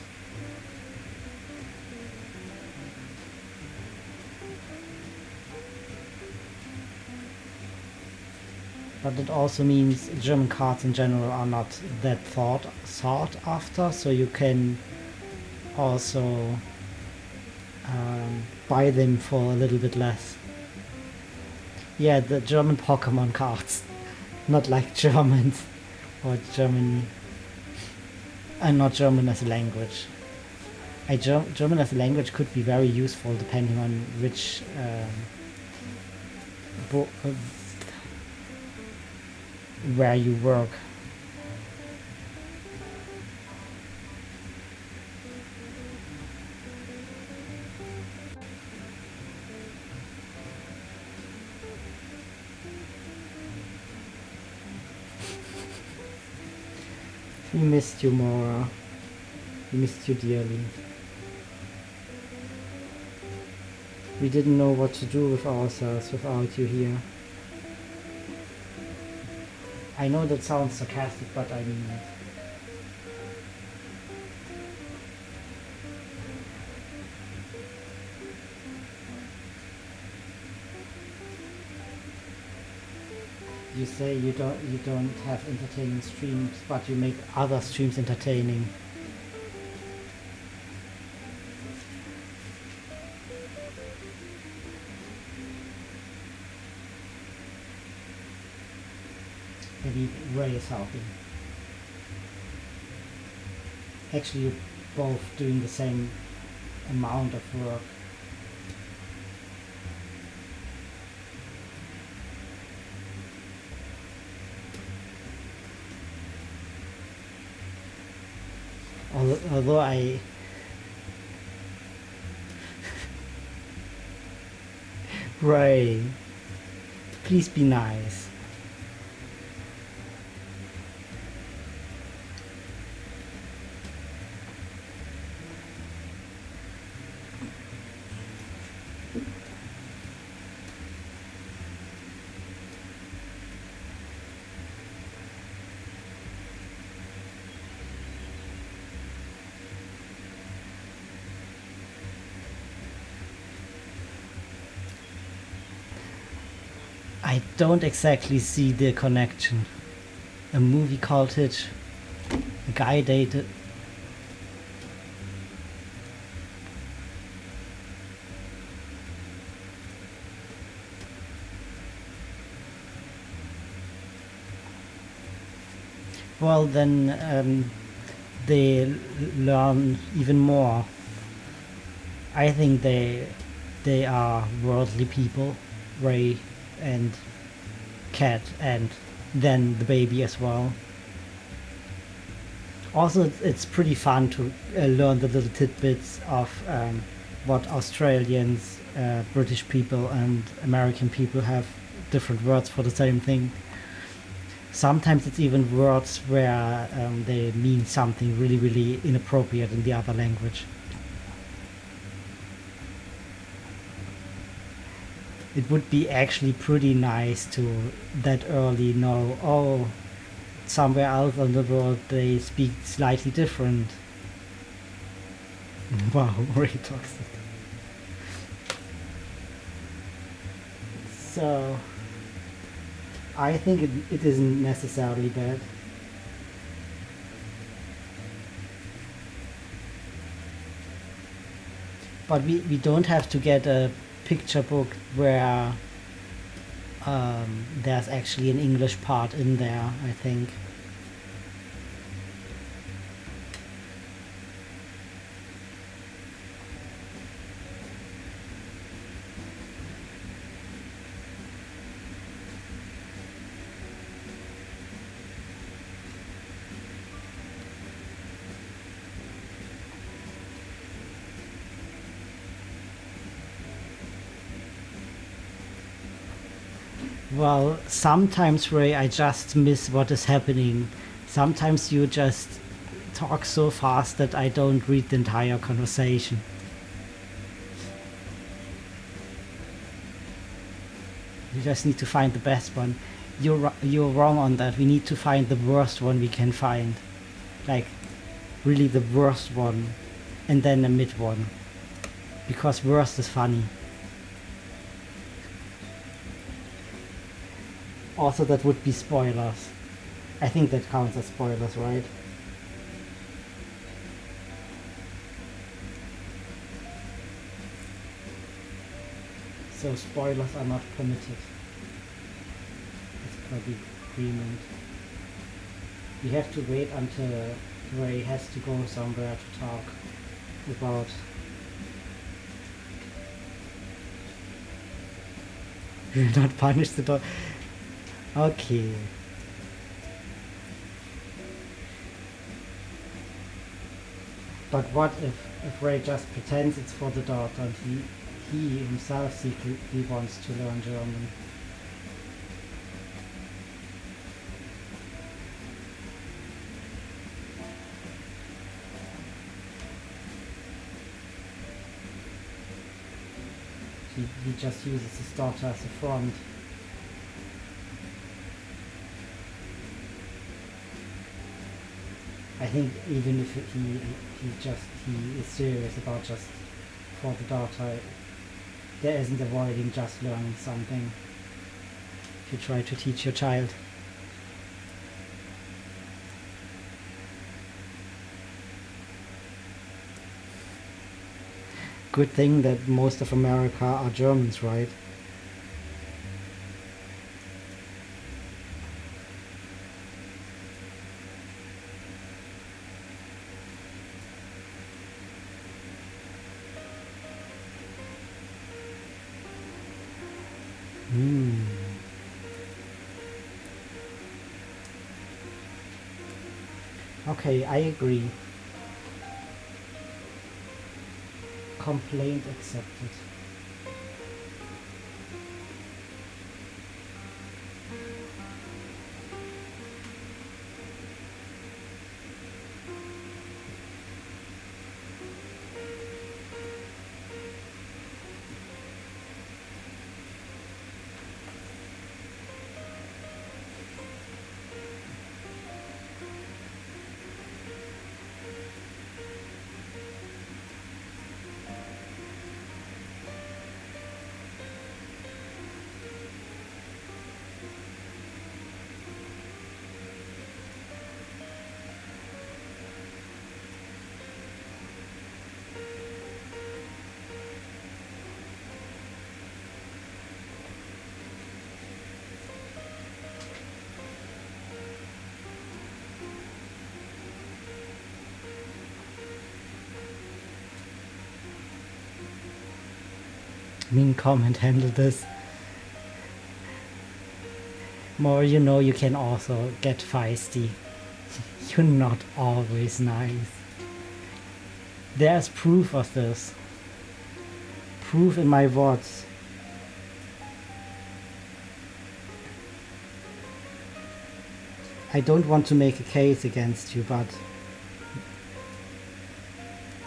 But it also means German cards in general are not that sought after, so you can also buy them for a little bit less. Yeah, the German Pokemon cards, not like Germans or Germany. And not German as a language. German as a language could be very useful depending on which where you work. We missed you, Mora. We missed you dearly. We didn't know what to do with ourselves without you here. I know that sounds sarcastic, but I mean it. You say you don't have entertaining streams, but you make other streams entertaining. Maybe Ray is helping. Actually, you're both doing the same amount of work. Although I Ray, please be nice. I don't exactly see the connection. A movie called it A Guy Dated. Well, then they learn even more. I think they are worldly people, Ray and Cat, and then the baby as well. Also, it's pretty fun to learn the little tidbits of what Australians, British people, and American people have different words for the same thing. Sometimes it's even words where they mean something really, really inappropriate in the other language. It would be actually pretty nice to that early know, oh, somewhere else in the world they speak slightly different. Wow, very toxic. So, I think it isn't necessarily bad. But we don't have to get a picture book where there's actually an English part in there, I think. Well, sometimes, Ray, I just miss what is happening. Sometimes you just talk so fast that I don't read the entire conversation. You just need to find the best one. You're wrong on that. We need to find the worst one we can find. Like, really the worst one. And then the mid one. Because worst is funny. Also, that would be spoilers. I think that counts as spoilers, right? So spoilers are not permitted. It's per the agreement. We have to wait until Ray has to go somewhere to talk about. We will not punish the dog. Okay. But what if Ray just pretends it's for the daughter and he himself secretly wants to learn German? He just uses his daughter as a front. I think even if he is serious about just for the daughter, there isn't avoiding just learning something if you try to teach your child. Good thing that most of America are Germans, right? Okay, I agree. Complaint accepted. mean comment handle this. More you know, you can also get feisty. You're not always nice. There's proof of this. Proof in my words. I don't want to make a case against you, but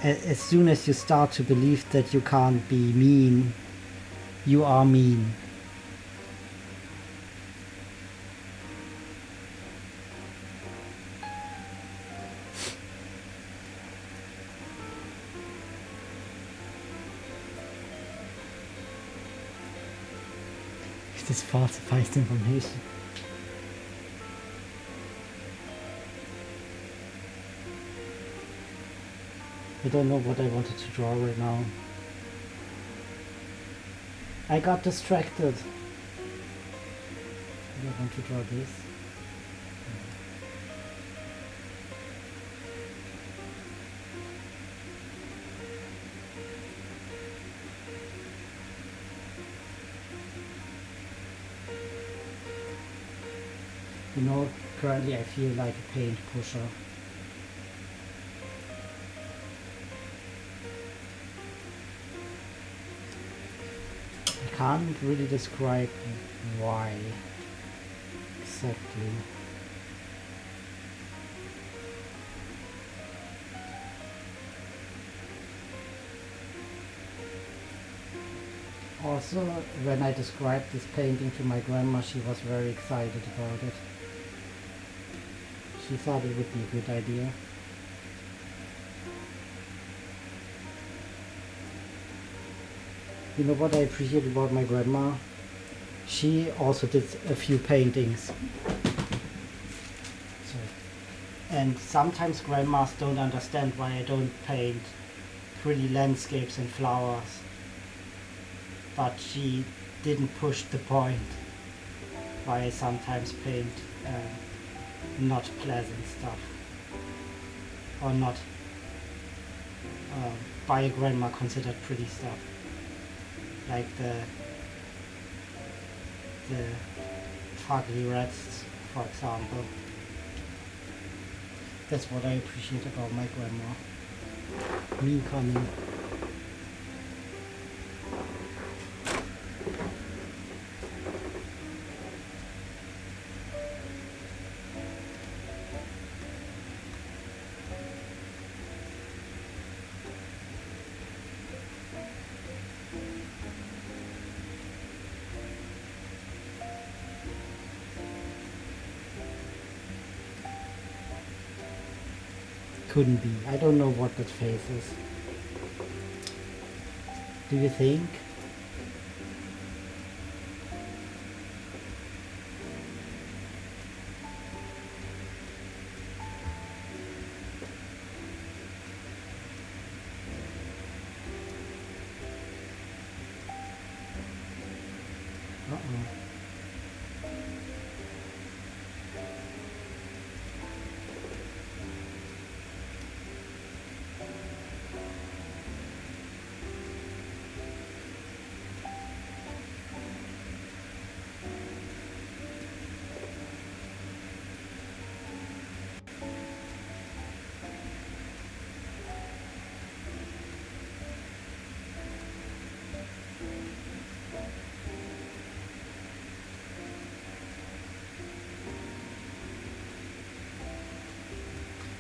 as soon as you start to believe that you can't be mean, you are mean. This falsifies information. I don't know what I wanted to draw right now. I got distracted. I want to draw this. You know, currently I feel like a paint pusher. I can't really describe why exactly. Also, when I described this painting to my grandma, she was very excited about it. She thought it would be a good idea. You know what I appreciate about my grandma? She also did a few paintings. And sometimes grandmas don't understand why I don't paint pretty landscapes and flowers. But she didn't push the point why I sometimes paint not pleasant stuff, or not by a grandma considered pretty stuff, like the fugly rats, for example. That's what I appreciate about my grandma. Me coming. Couldn't be. I don't know what that face is. Do you think? Uh-oh.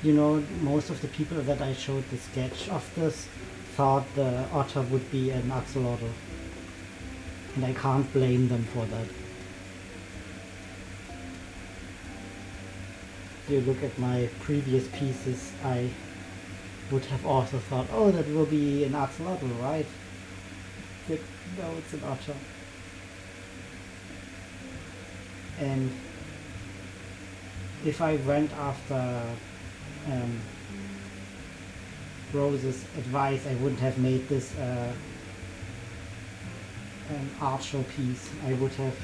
You know, most of the people that I showed the sketch of this thought the otter would be an axolotl. And I can't blame them for that. If you look at my previous pieces, I would have also thought, oh, that will be an axolotl, right? But no, it's an otter. And if I went after Rose's advice, I wouldn't have made this an art show piece. I would have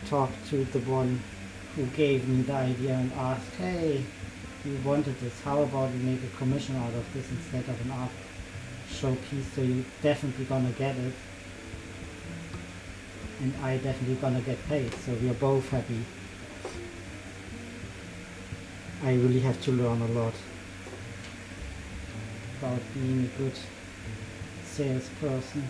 talked to the one who gave me the idea and asked, hey, you wanted this, how about we make a commission out of this instead of an art show piece, so you're definitely gonna get it. and I definitely gonna get paid, so we are both happy. I really have to learn a lot about being a good salesperson.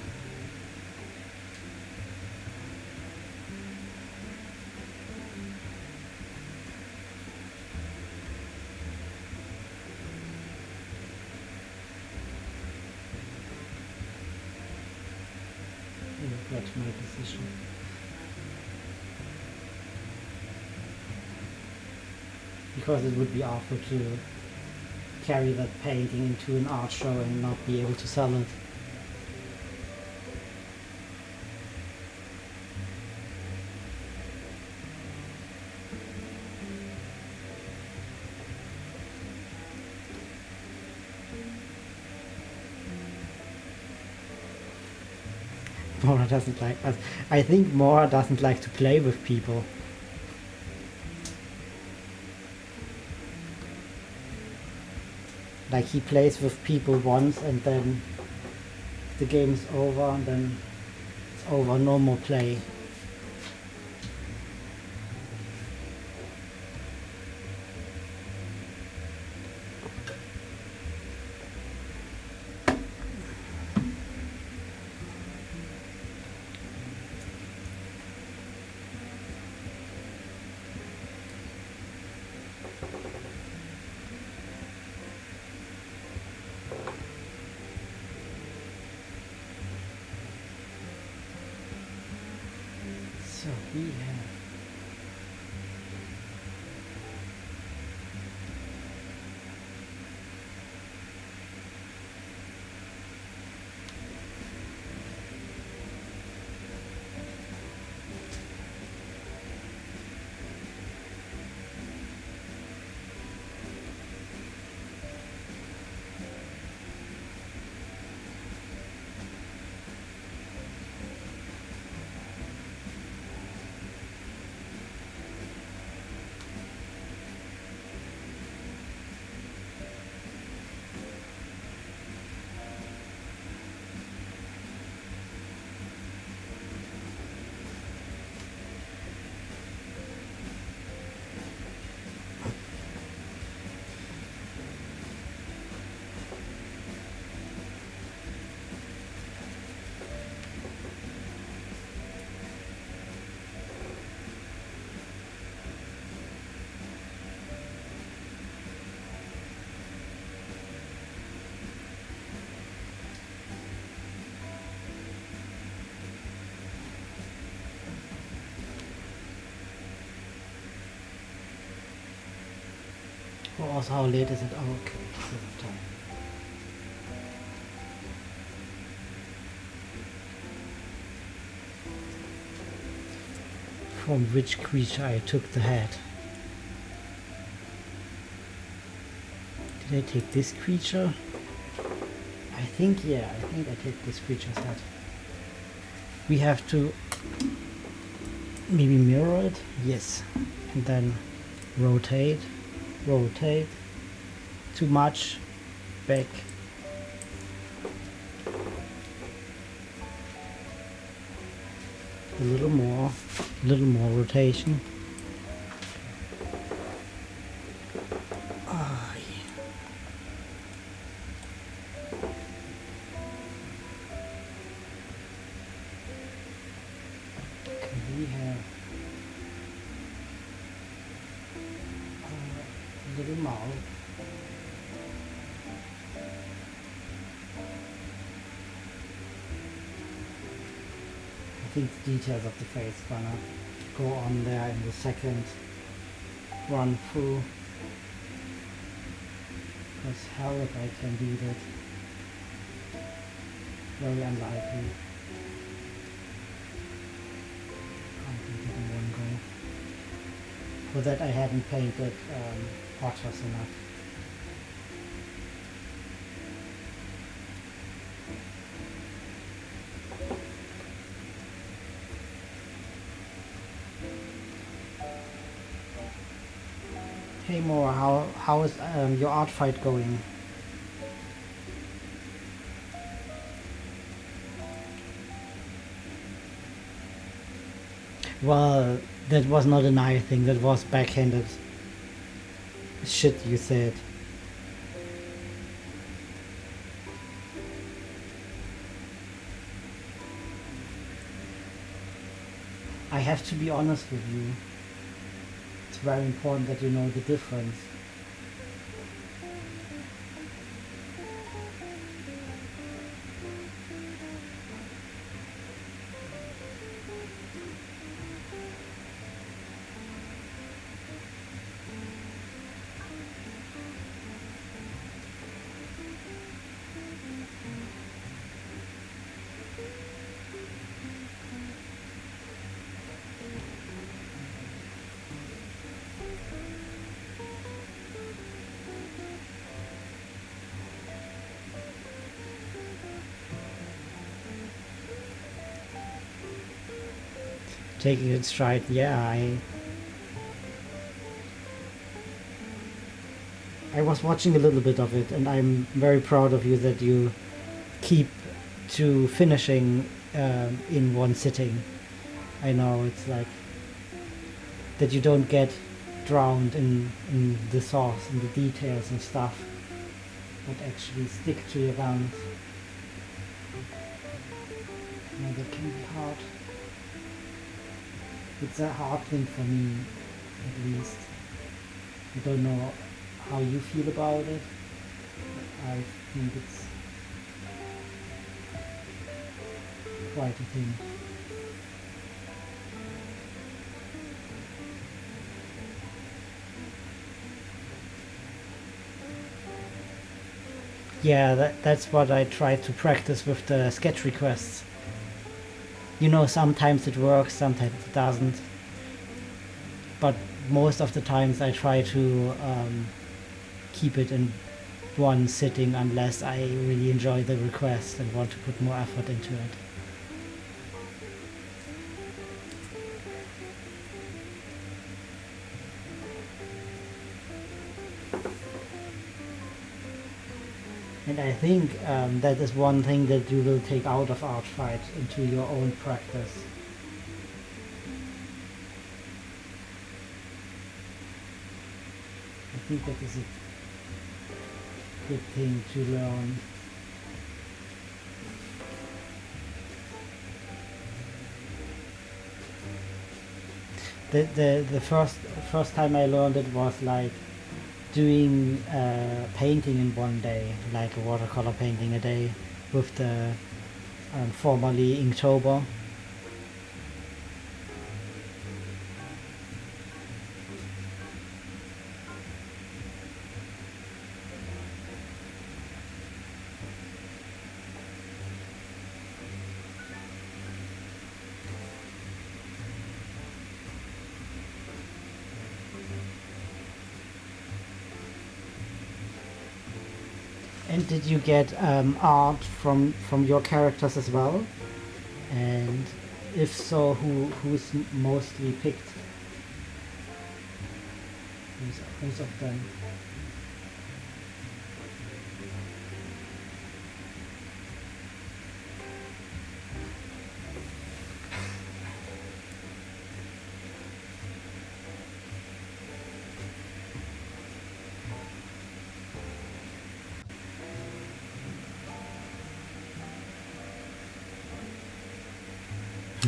I regret my decision. Because it would be awful to carry that painting into an art show and not be able to sell it. Mora doesn't like us. I think Mora doesn't like to play with people. Like he plays with people once and then the game is over and then it's over, no more play. So we have also, how late is it? Oh, okay, we have time. From which creature I took the head? Did I take this creature? I think, yeah, I think I take this creature's head. We have to maybe mirror it, yes, and then rotate, too much, back, a little more rotation. Ah, yeah. Okay, we have a little mouth. I think the details of the face gonna go on there in the second run through. Because hell if I can do that. Very unlikely. Can't do that in one go. For that I haven't painted otters enough. Hey Mora, how is your art fight going? Well, that was not a knife thing, that was backhanded shit you said. I have to be honest with you. It's very important that you know the difference. Taking it stride, yeah, I was watching a little bit of it, and I'm very proud of you that you keep to finishing in one sitting. I know it's like that you don't get drowned in the sauce and the details and stuff, but actually stick to your guns. Yeah, that can be hard. It's a hard thing for me, at least. I don't know how you feel about it. I think it's quite a thing. Yeah, that's what I try to practice with the sketch requests. You know, sometimes it works, sometimes it doesn't. But most of the times I try to keep it in one sitting unless I really enjoy the request and want to put more effort into it. And I think that is one thing that you will take out of Artfight into your own practice. I think that is a good thing to learn. The first time I learned it was like doing painting in one day, like a watercolor painting a day with the formerly Inktober. And did you get art from your characters as well? And if so, who's mostly picked? Who's of them?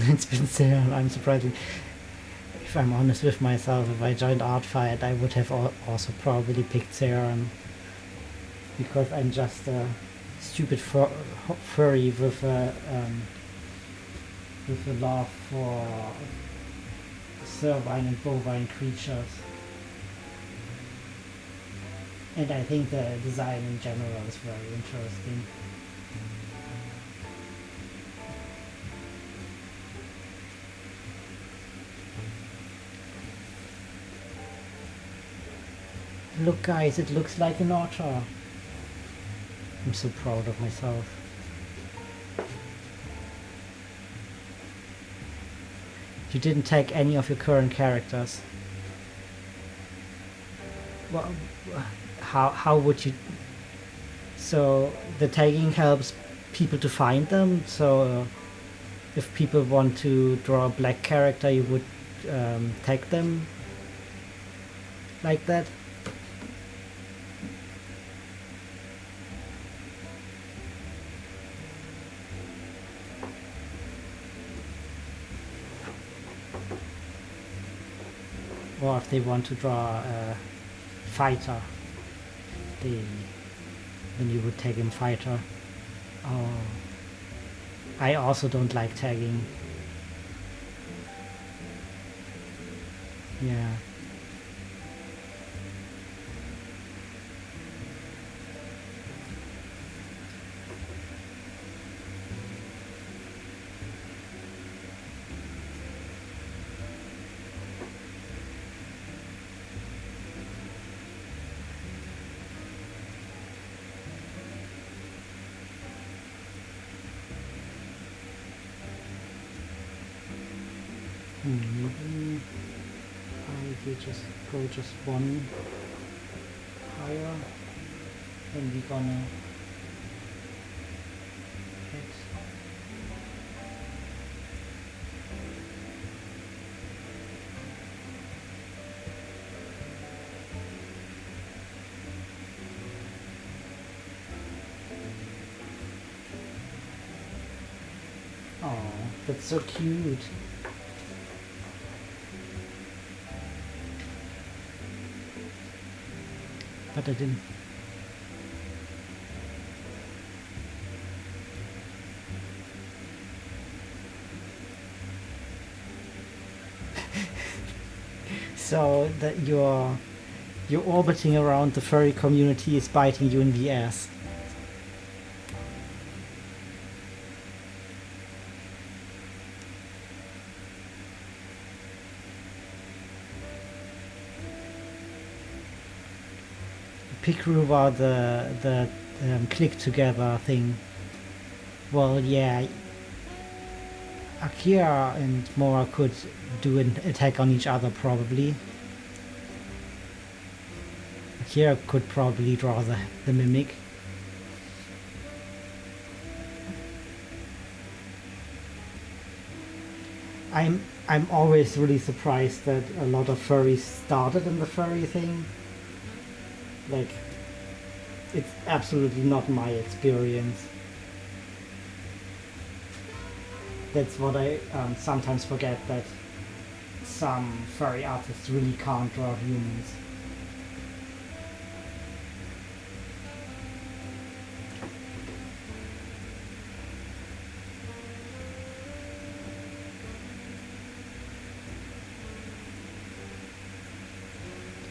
It's been Sarah. I'm surprised. If I'm honest with myself, if I joined Artfight, I would have also probably picked Sarah, because I'm just a stupid furry with a love for cervine and bovine creatures. And I think the design in general is very interesting. Look guys, it looks like an otter. I'm so proud of myself. You didn't tag any of your current characters. Well, how would you... So the tagging helps people to find them, so if people want to draw a black character, you would tag them like that. Or if they want to draw a fighter, then you would tag him fighter. Oh, I also don't like tagging. Yeah. Maybe I will just go just one higher, then we're gonna hit. Oh, that's so cute. But I didn't. So that you're orbiting around the furry community is biting you in the ass. Pikruva, the click together thing. Well, yeah, Akira and Mora could do an attack on each other probably. Akira could probably draw the mimic. I'm always really surprised that a lot of furries started in the furry thing. Like, it's absolutely not my experience. That's what I sometimes forget, that some furry artists really can't draw humans.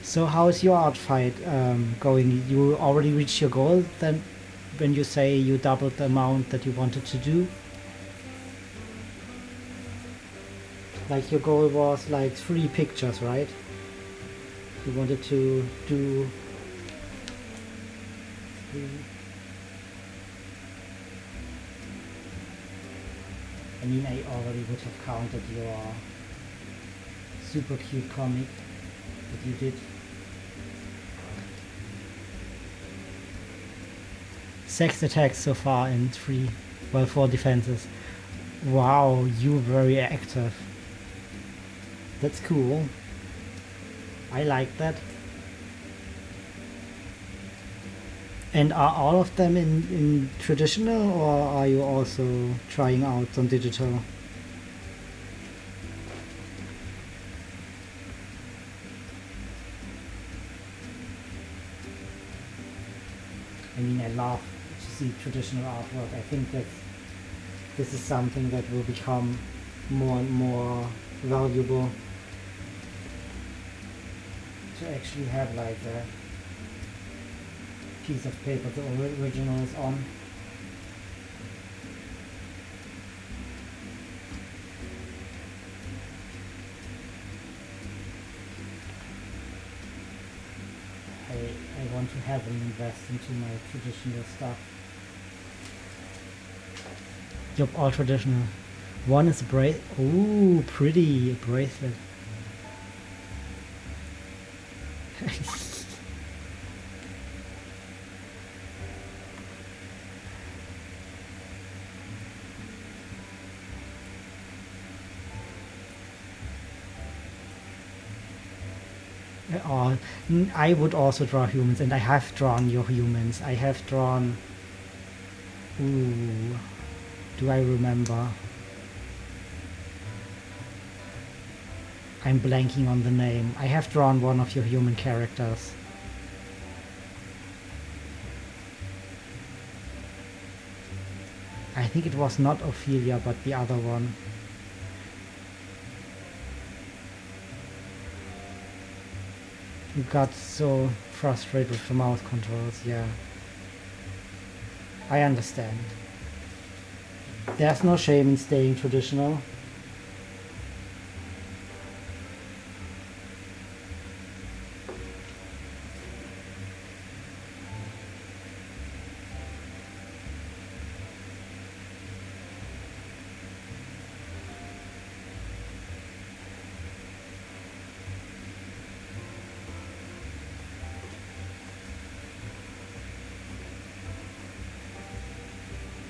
So how is your art fight going? You already reached your goal then when you say you doubled the amount that you wanted to do? Like your goal was like 3 pictures, right? You wanted to do 3. I mean, I already would have counted your super cute comic that you did. 6 attacks so far and 4 defenses. Wow, you're very active. That's cool. I like that. And are all of them in traditional, or are you also trying out some digital? I mean, I love to see traditional artwork. I think that this is something that will become more and more valuable, to actually have like a piece of paper the original is on. I want to heavily invest into my traditional stuff. Yup, all traditional. One is a bracelet. Ooh, pretty bracelet. I would also draw humans, and I have drawn your humans. I have drawn... Ooh, do I remember? I'm blanking on the name. I have drawn one of your human characters. I think it was not Ophelia, but the other one. You got so frustrated with the mouse controls, yeah. I understand. There's no shame in staying traditional.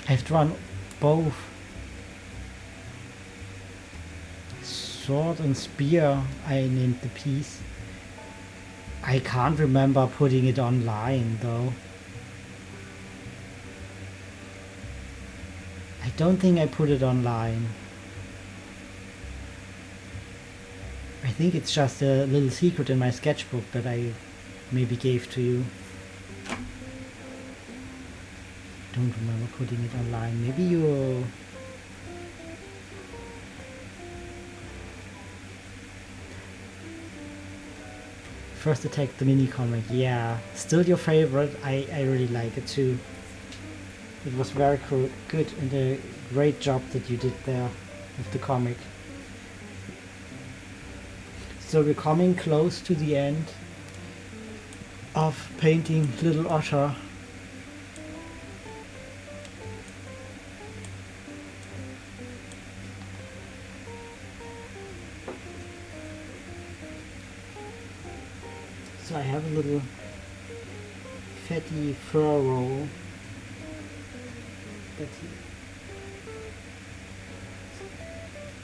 I've drawn both. Sword and spear, I named the piece. I can't remember putting it online though. I don't think I put it online. I think it's just a little secret in my sketchbook that I maybe gave to you. Don't remember putting it online. Maybe you... First Attack, the mini comic, yeah. Still your favorite. I really like it too. It was very good and a great job that you did there with the comic. So we're coming close to the end of painting Little Otter. So I have a little fatty fur roll that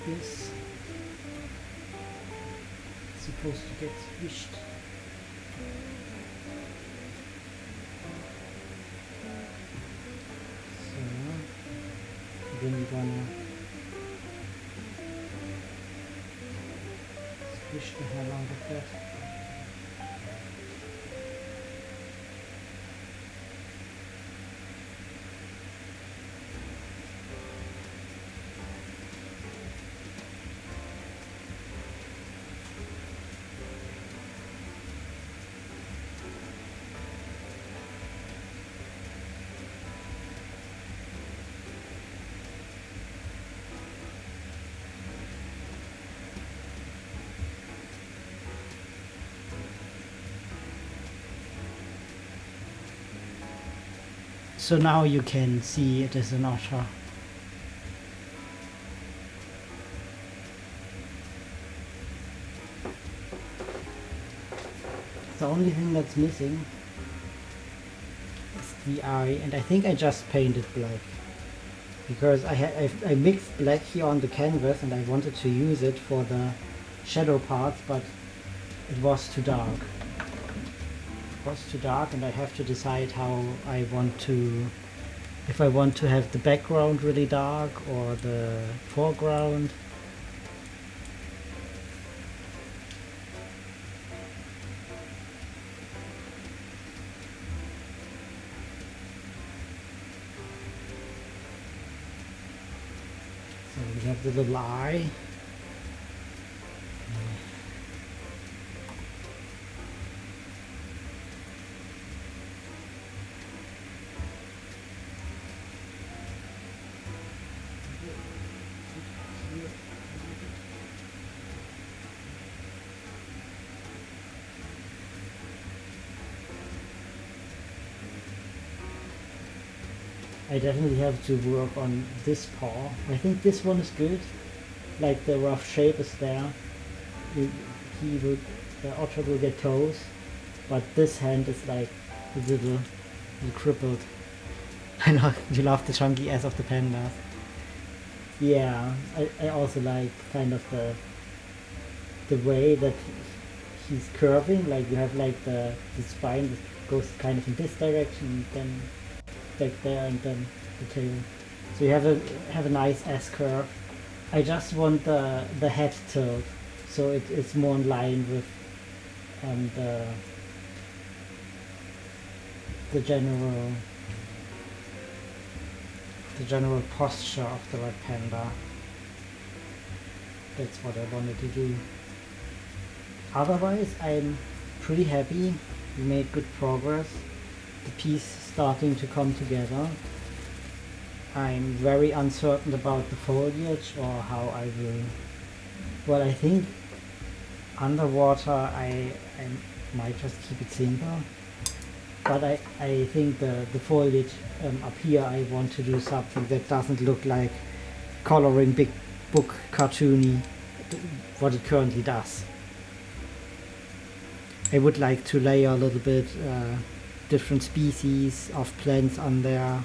is supposed to get squished. So then we're gonna squish the hell out of that. So now you can see it is an otter. The only thing that's missing is the eye, and I think I just painted black. Because I mixed black here on the canvas and I wanted to use it for the shadow parts, but it was too dark. Was too dark, and I have to decide how I want to, if I want to have the background really dark or the foreground. So we have the little eye. I definitely have to work on this paw. I think this one is good. Like the rough shape is there. The otter will get toes, but this hand is like a little crippled. I know you love the chunky ass of the pandas. Yeah, I also like kind of the way that he's curving, like you have like the spine that goes kind of in this direction, and then back there, and then the tail. So you have a nice S curve. I just want the head tilt, so it's more in line with the general posture of the red panda. That's what I wanted to do. Otherwise, I'm pretty happy. We made good progress. The piece starting to come together. I'm very uncertain about the foliage or how I will. Well, I think underwater I might just keep it simple. But I think the foliage up here, I want to do something that doesn't look like coloring big book cartoony, what it currently does. I would like to layer a little bit different species of plants on there.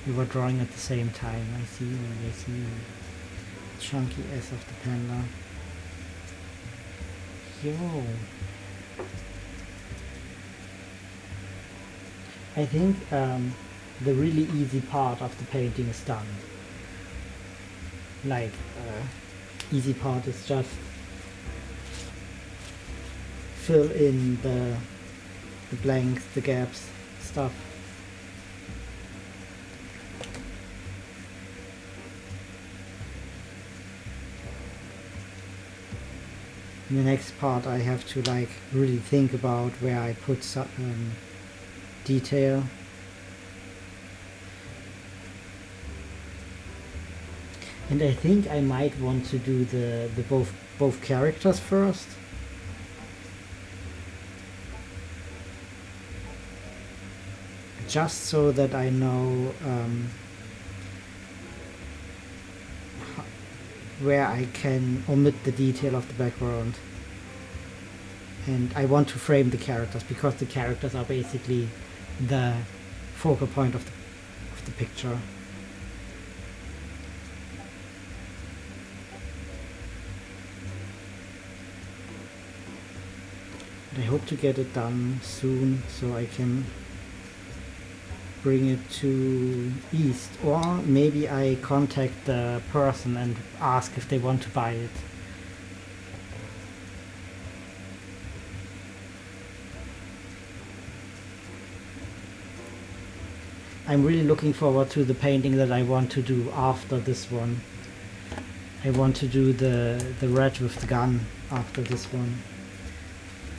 We were drawing at the same time. I see. Chunky S of the panda. Yo. I think the really easy part of the painting is done. Like, easy part is just fill in the blanks, the gaps, stuff. In the next part I have to like really think about where I put some detail. And I think I might want to do the both characters first. Just so that I know where I can omit the detail of the background. And I want to frame the characters because the characters are basically the focal point of the picture. And I hope to get it done soon so I can bring it to East, or maybe I contact the person and ask if they want to buy it. I'm really looking forward to the painting that I want to do after this one. I want to do the red with the gun after this one,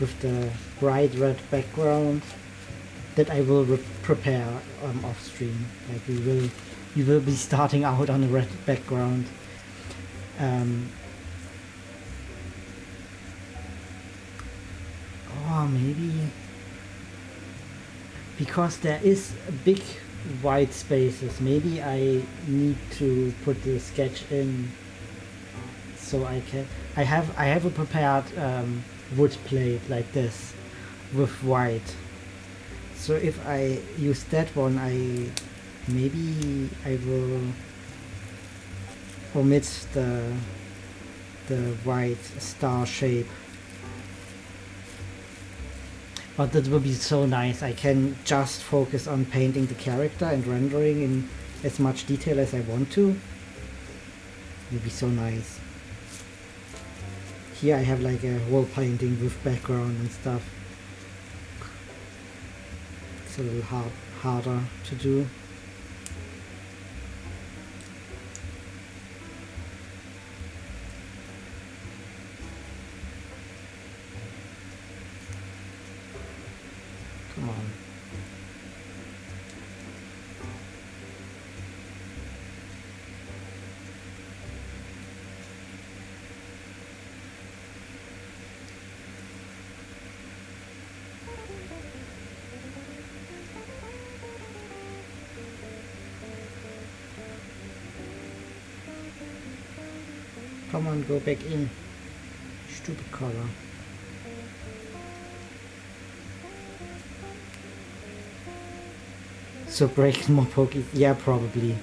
with the bright red background that I will prepare off stream. Like we will be starting out on a red background. Or maybe because there is big white spaces, maybe I need to put the sketch in so I can. I have a prepared wood plate like this with white. So if I use that one, maybe I will omit the white star shape. But that will be so nice. I can just focus on painting the character and rendering in as much detail as I want to. It will be so nice. Here I have like a wall painting with background and stuff. It's a little harder to do. Come on. Come on, go back in. stupid color. So breaking more pokies? Yeah, probably.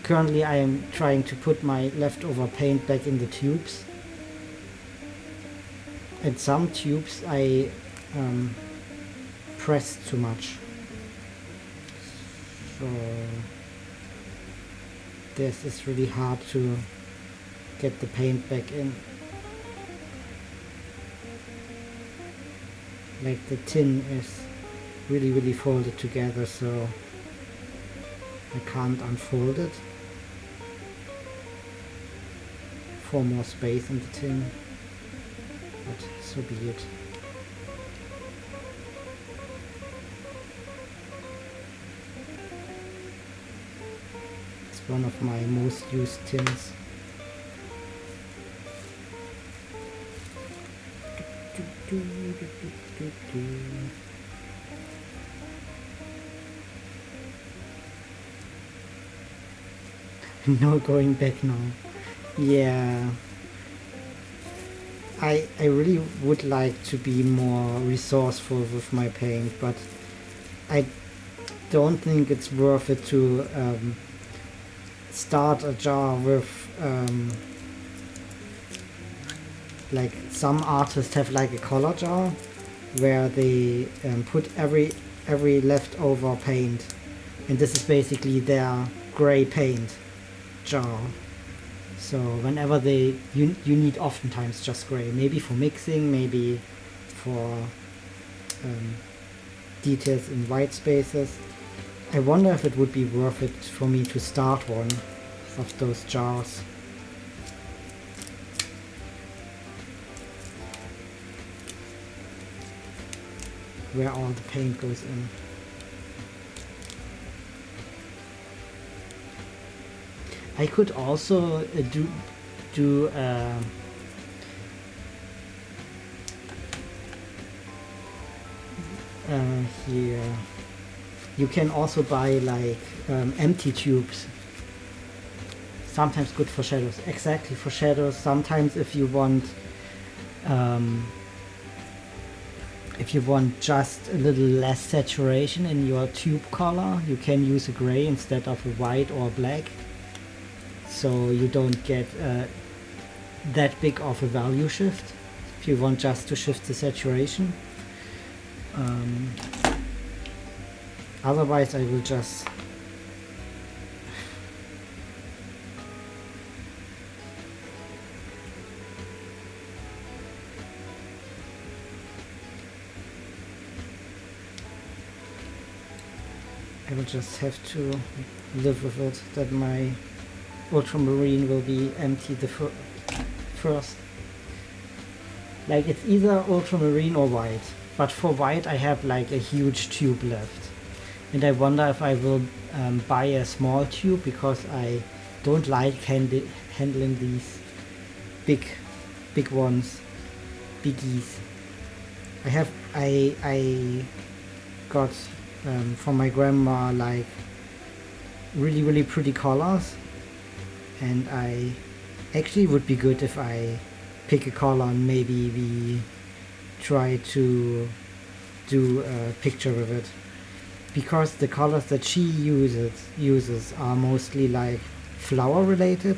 Currently I am trying to put my leftover paint back in the tubes. And some tubes I pressed too much. So this is really hard to get the paint back in. Like the tin is really folded together, so I can't unfold it for more space in the tin, but so be it. It's one of my most used tins. No going back now. Yeah, I really would like to be more resourceful with my paint, but I don't think it's worth it to start a jar with like some artists have like a color jar where they put every leftover paint, and this is basically their gray paint jar. So whenever you need oftentimes just gray, maybe for mixing, maybe for details in white spaces. I wonder if it would be worth it for me to start one of those jars. Where all the paint goes in. I could also do here. You can also buy like empty tubes. Sometimes good for shadows. Exactly, for shadows. Sometimes if you want just a little less saturation in your tube color, you can use a gray instead of a white or black. So you don't get that big of a value shift if you want just to shift the saturation. Otherwise I will just have to live with it, that my ultramarine will be empty the first. Like it's either ultramarine or white, but for white I have like a huge tube left, and I wonder if I will buy a small tube, because I don't like handling these big ones, biggies. I got from my grandma like really pretty colors, and I actually would be good if I pick a color and maybe we try to do a picture with it, because the colors that she uses are mostly like flower related.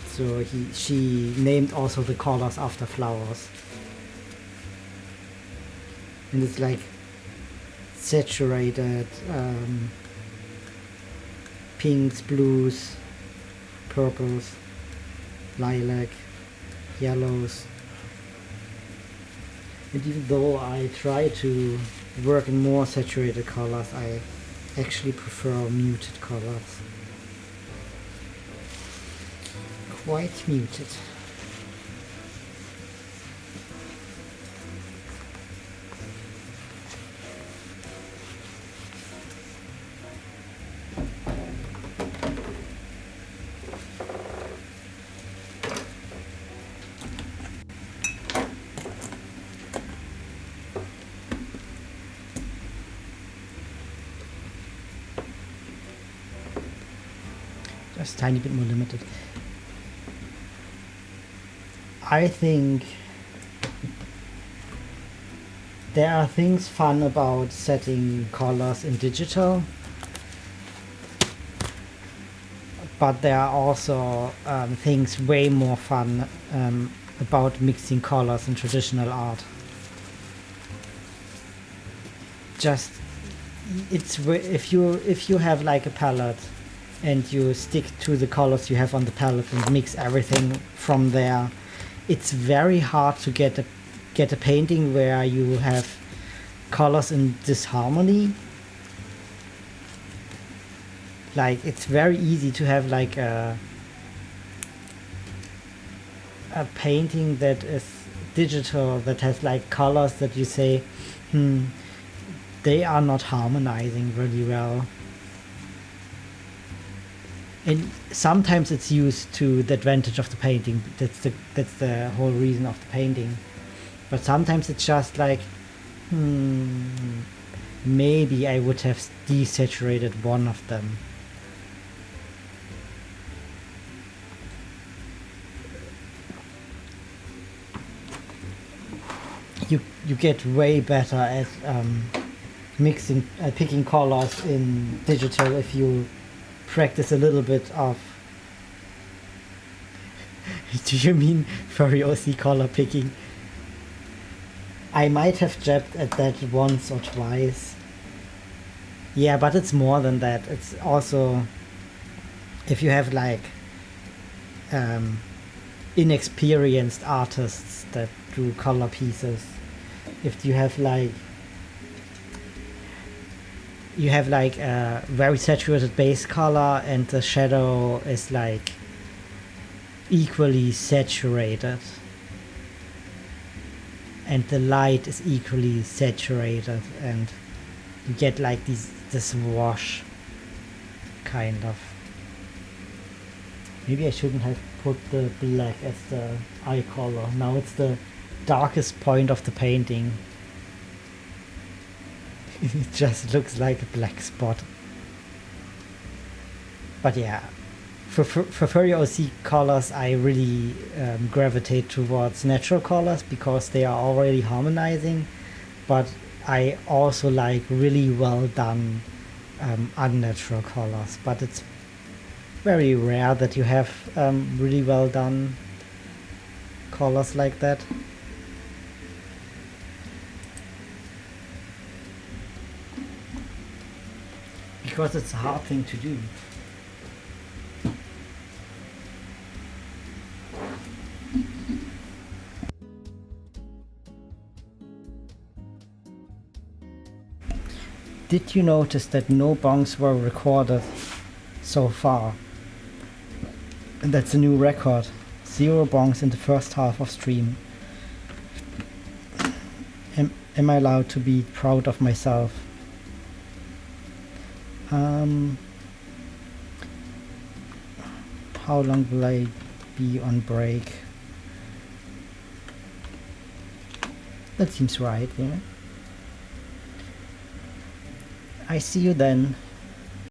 So she named also the colors after flowers, and it's like saturated pinks, blues, purples, lilac, yellows. And even though I try to work in more saturated colors, I actually prefer muted colors. Quite muted. It's a tiny bit more limited. I think there are things fun about setting colors in digital, but there are also things way more fun about mixing colors in traditional art. Just if you have like a palette and you stick to the colors you have on the palette and mix everything from there, it's very hard to get a painting where you have colors in disharmony. Like, it's very easy to have like a painting that is digital, that has like colors that you say, they are not harmonizing really well. And sometimes it's used to the advantage of the painting. That's the whole reason of the painting. But sometimes it's just like, maybe I would have desaturated one of them. You get way better at picking colors in digital if you practice a little bit of. Do you mean furry OC color picking? I might have jabbed at that once or twice. Yeah, but it's more than that. It's also, if you have like inexperienced artists that do color pieces, if you have like a very saturated base color and the shadow is like equally saturated and the light is equally saturated, and you get like this wash kind of. Maybe I shouldn't have put the black as the eye color. Now it's the darkest point of the painting. It just looks like a black spot. But yeah, for furry OC colors, I really gravitate towards natural colors because they are already harmonizing. But I also like really well done unnatural colors. But it's very rare that you have really well done colors like that. Because it's a hard thing to do. Did you notice that no bongs were recorded so far? And that's a new record. 0 bongs in the first half of stream. Am I allowed to be proud of myself? How long will I be on break? That seems right, yeah. I see you then.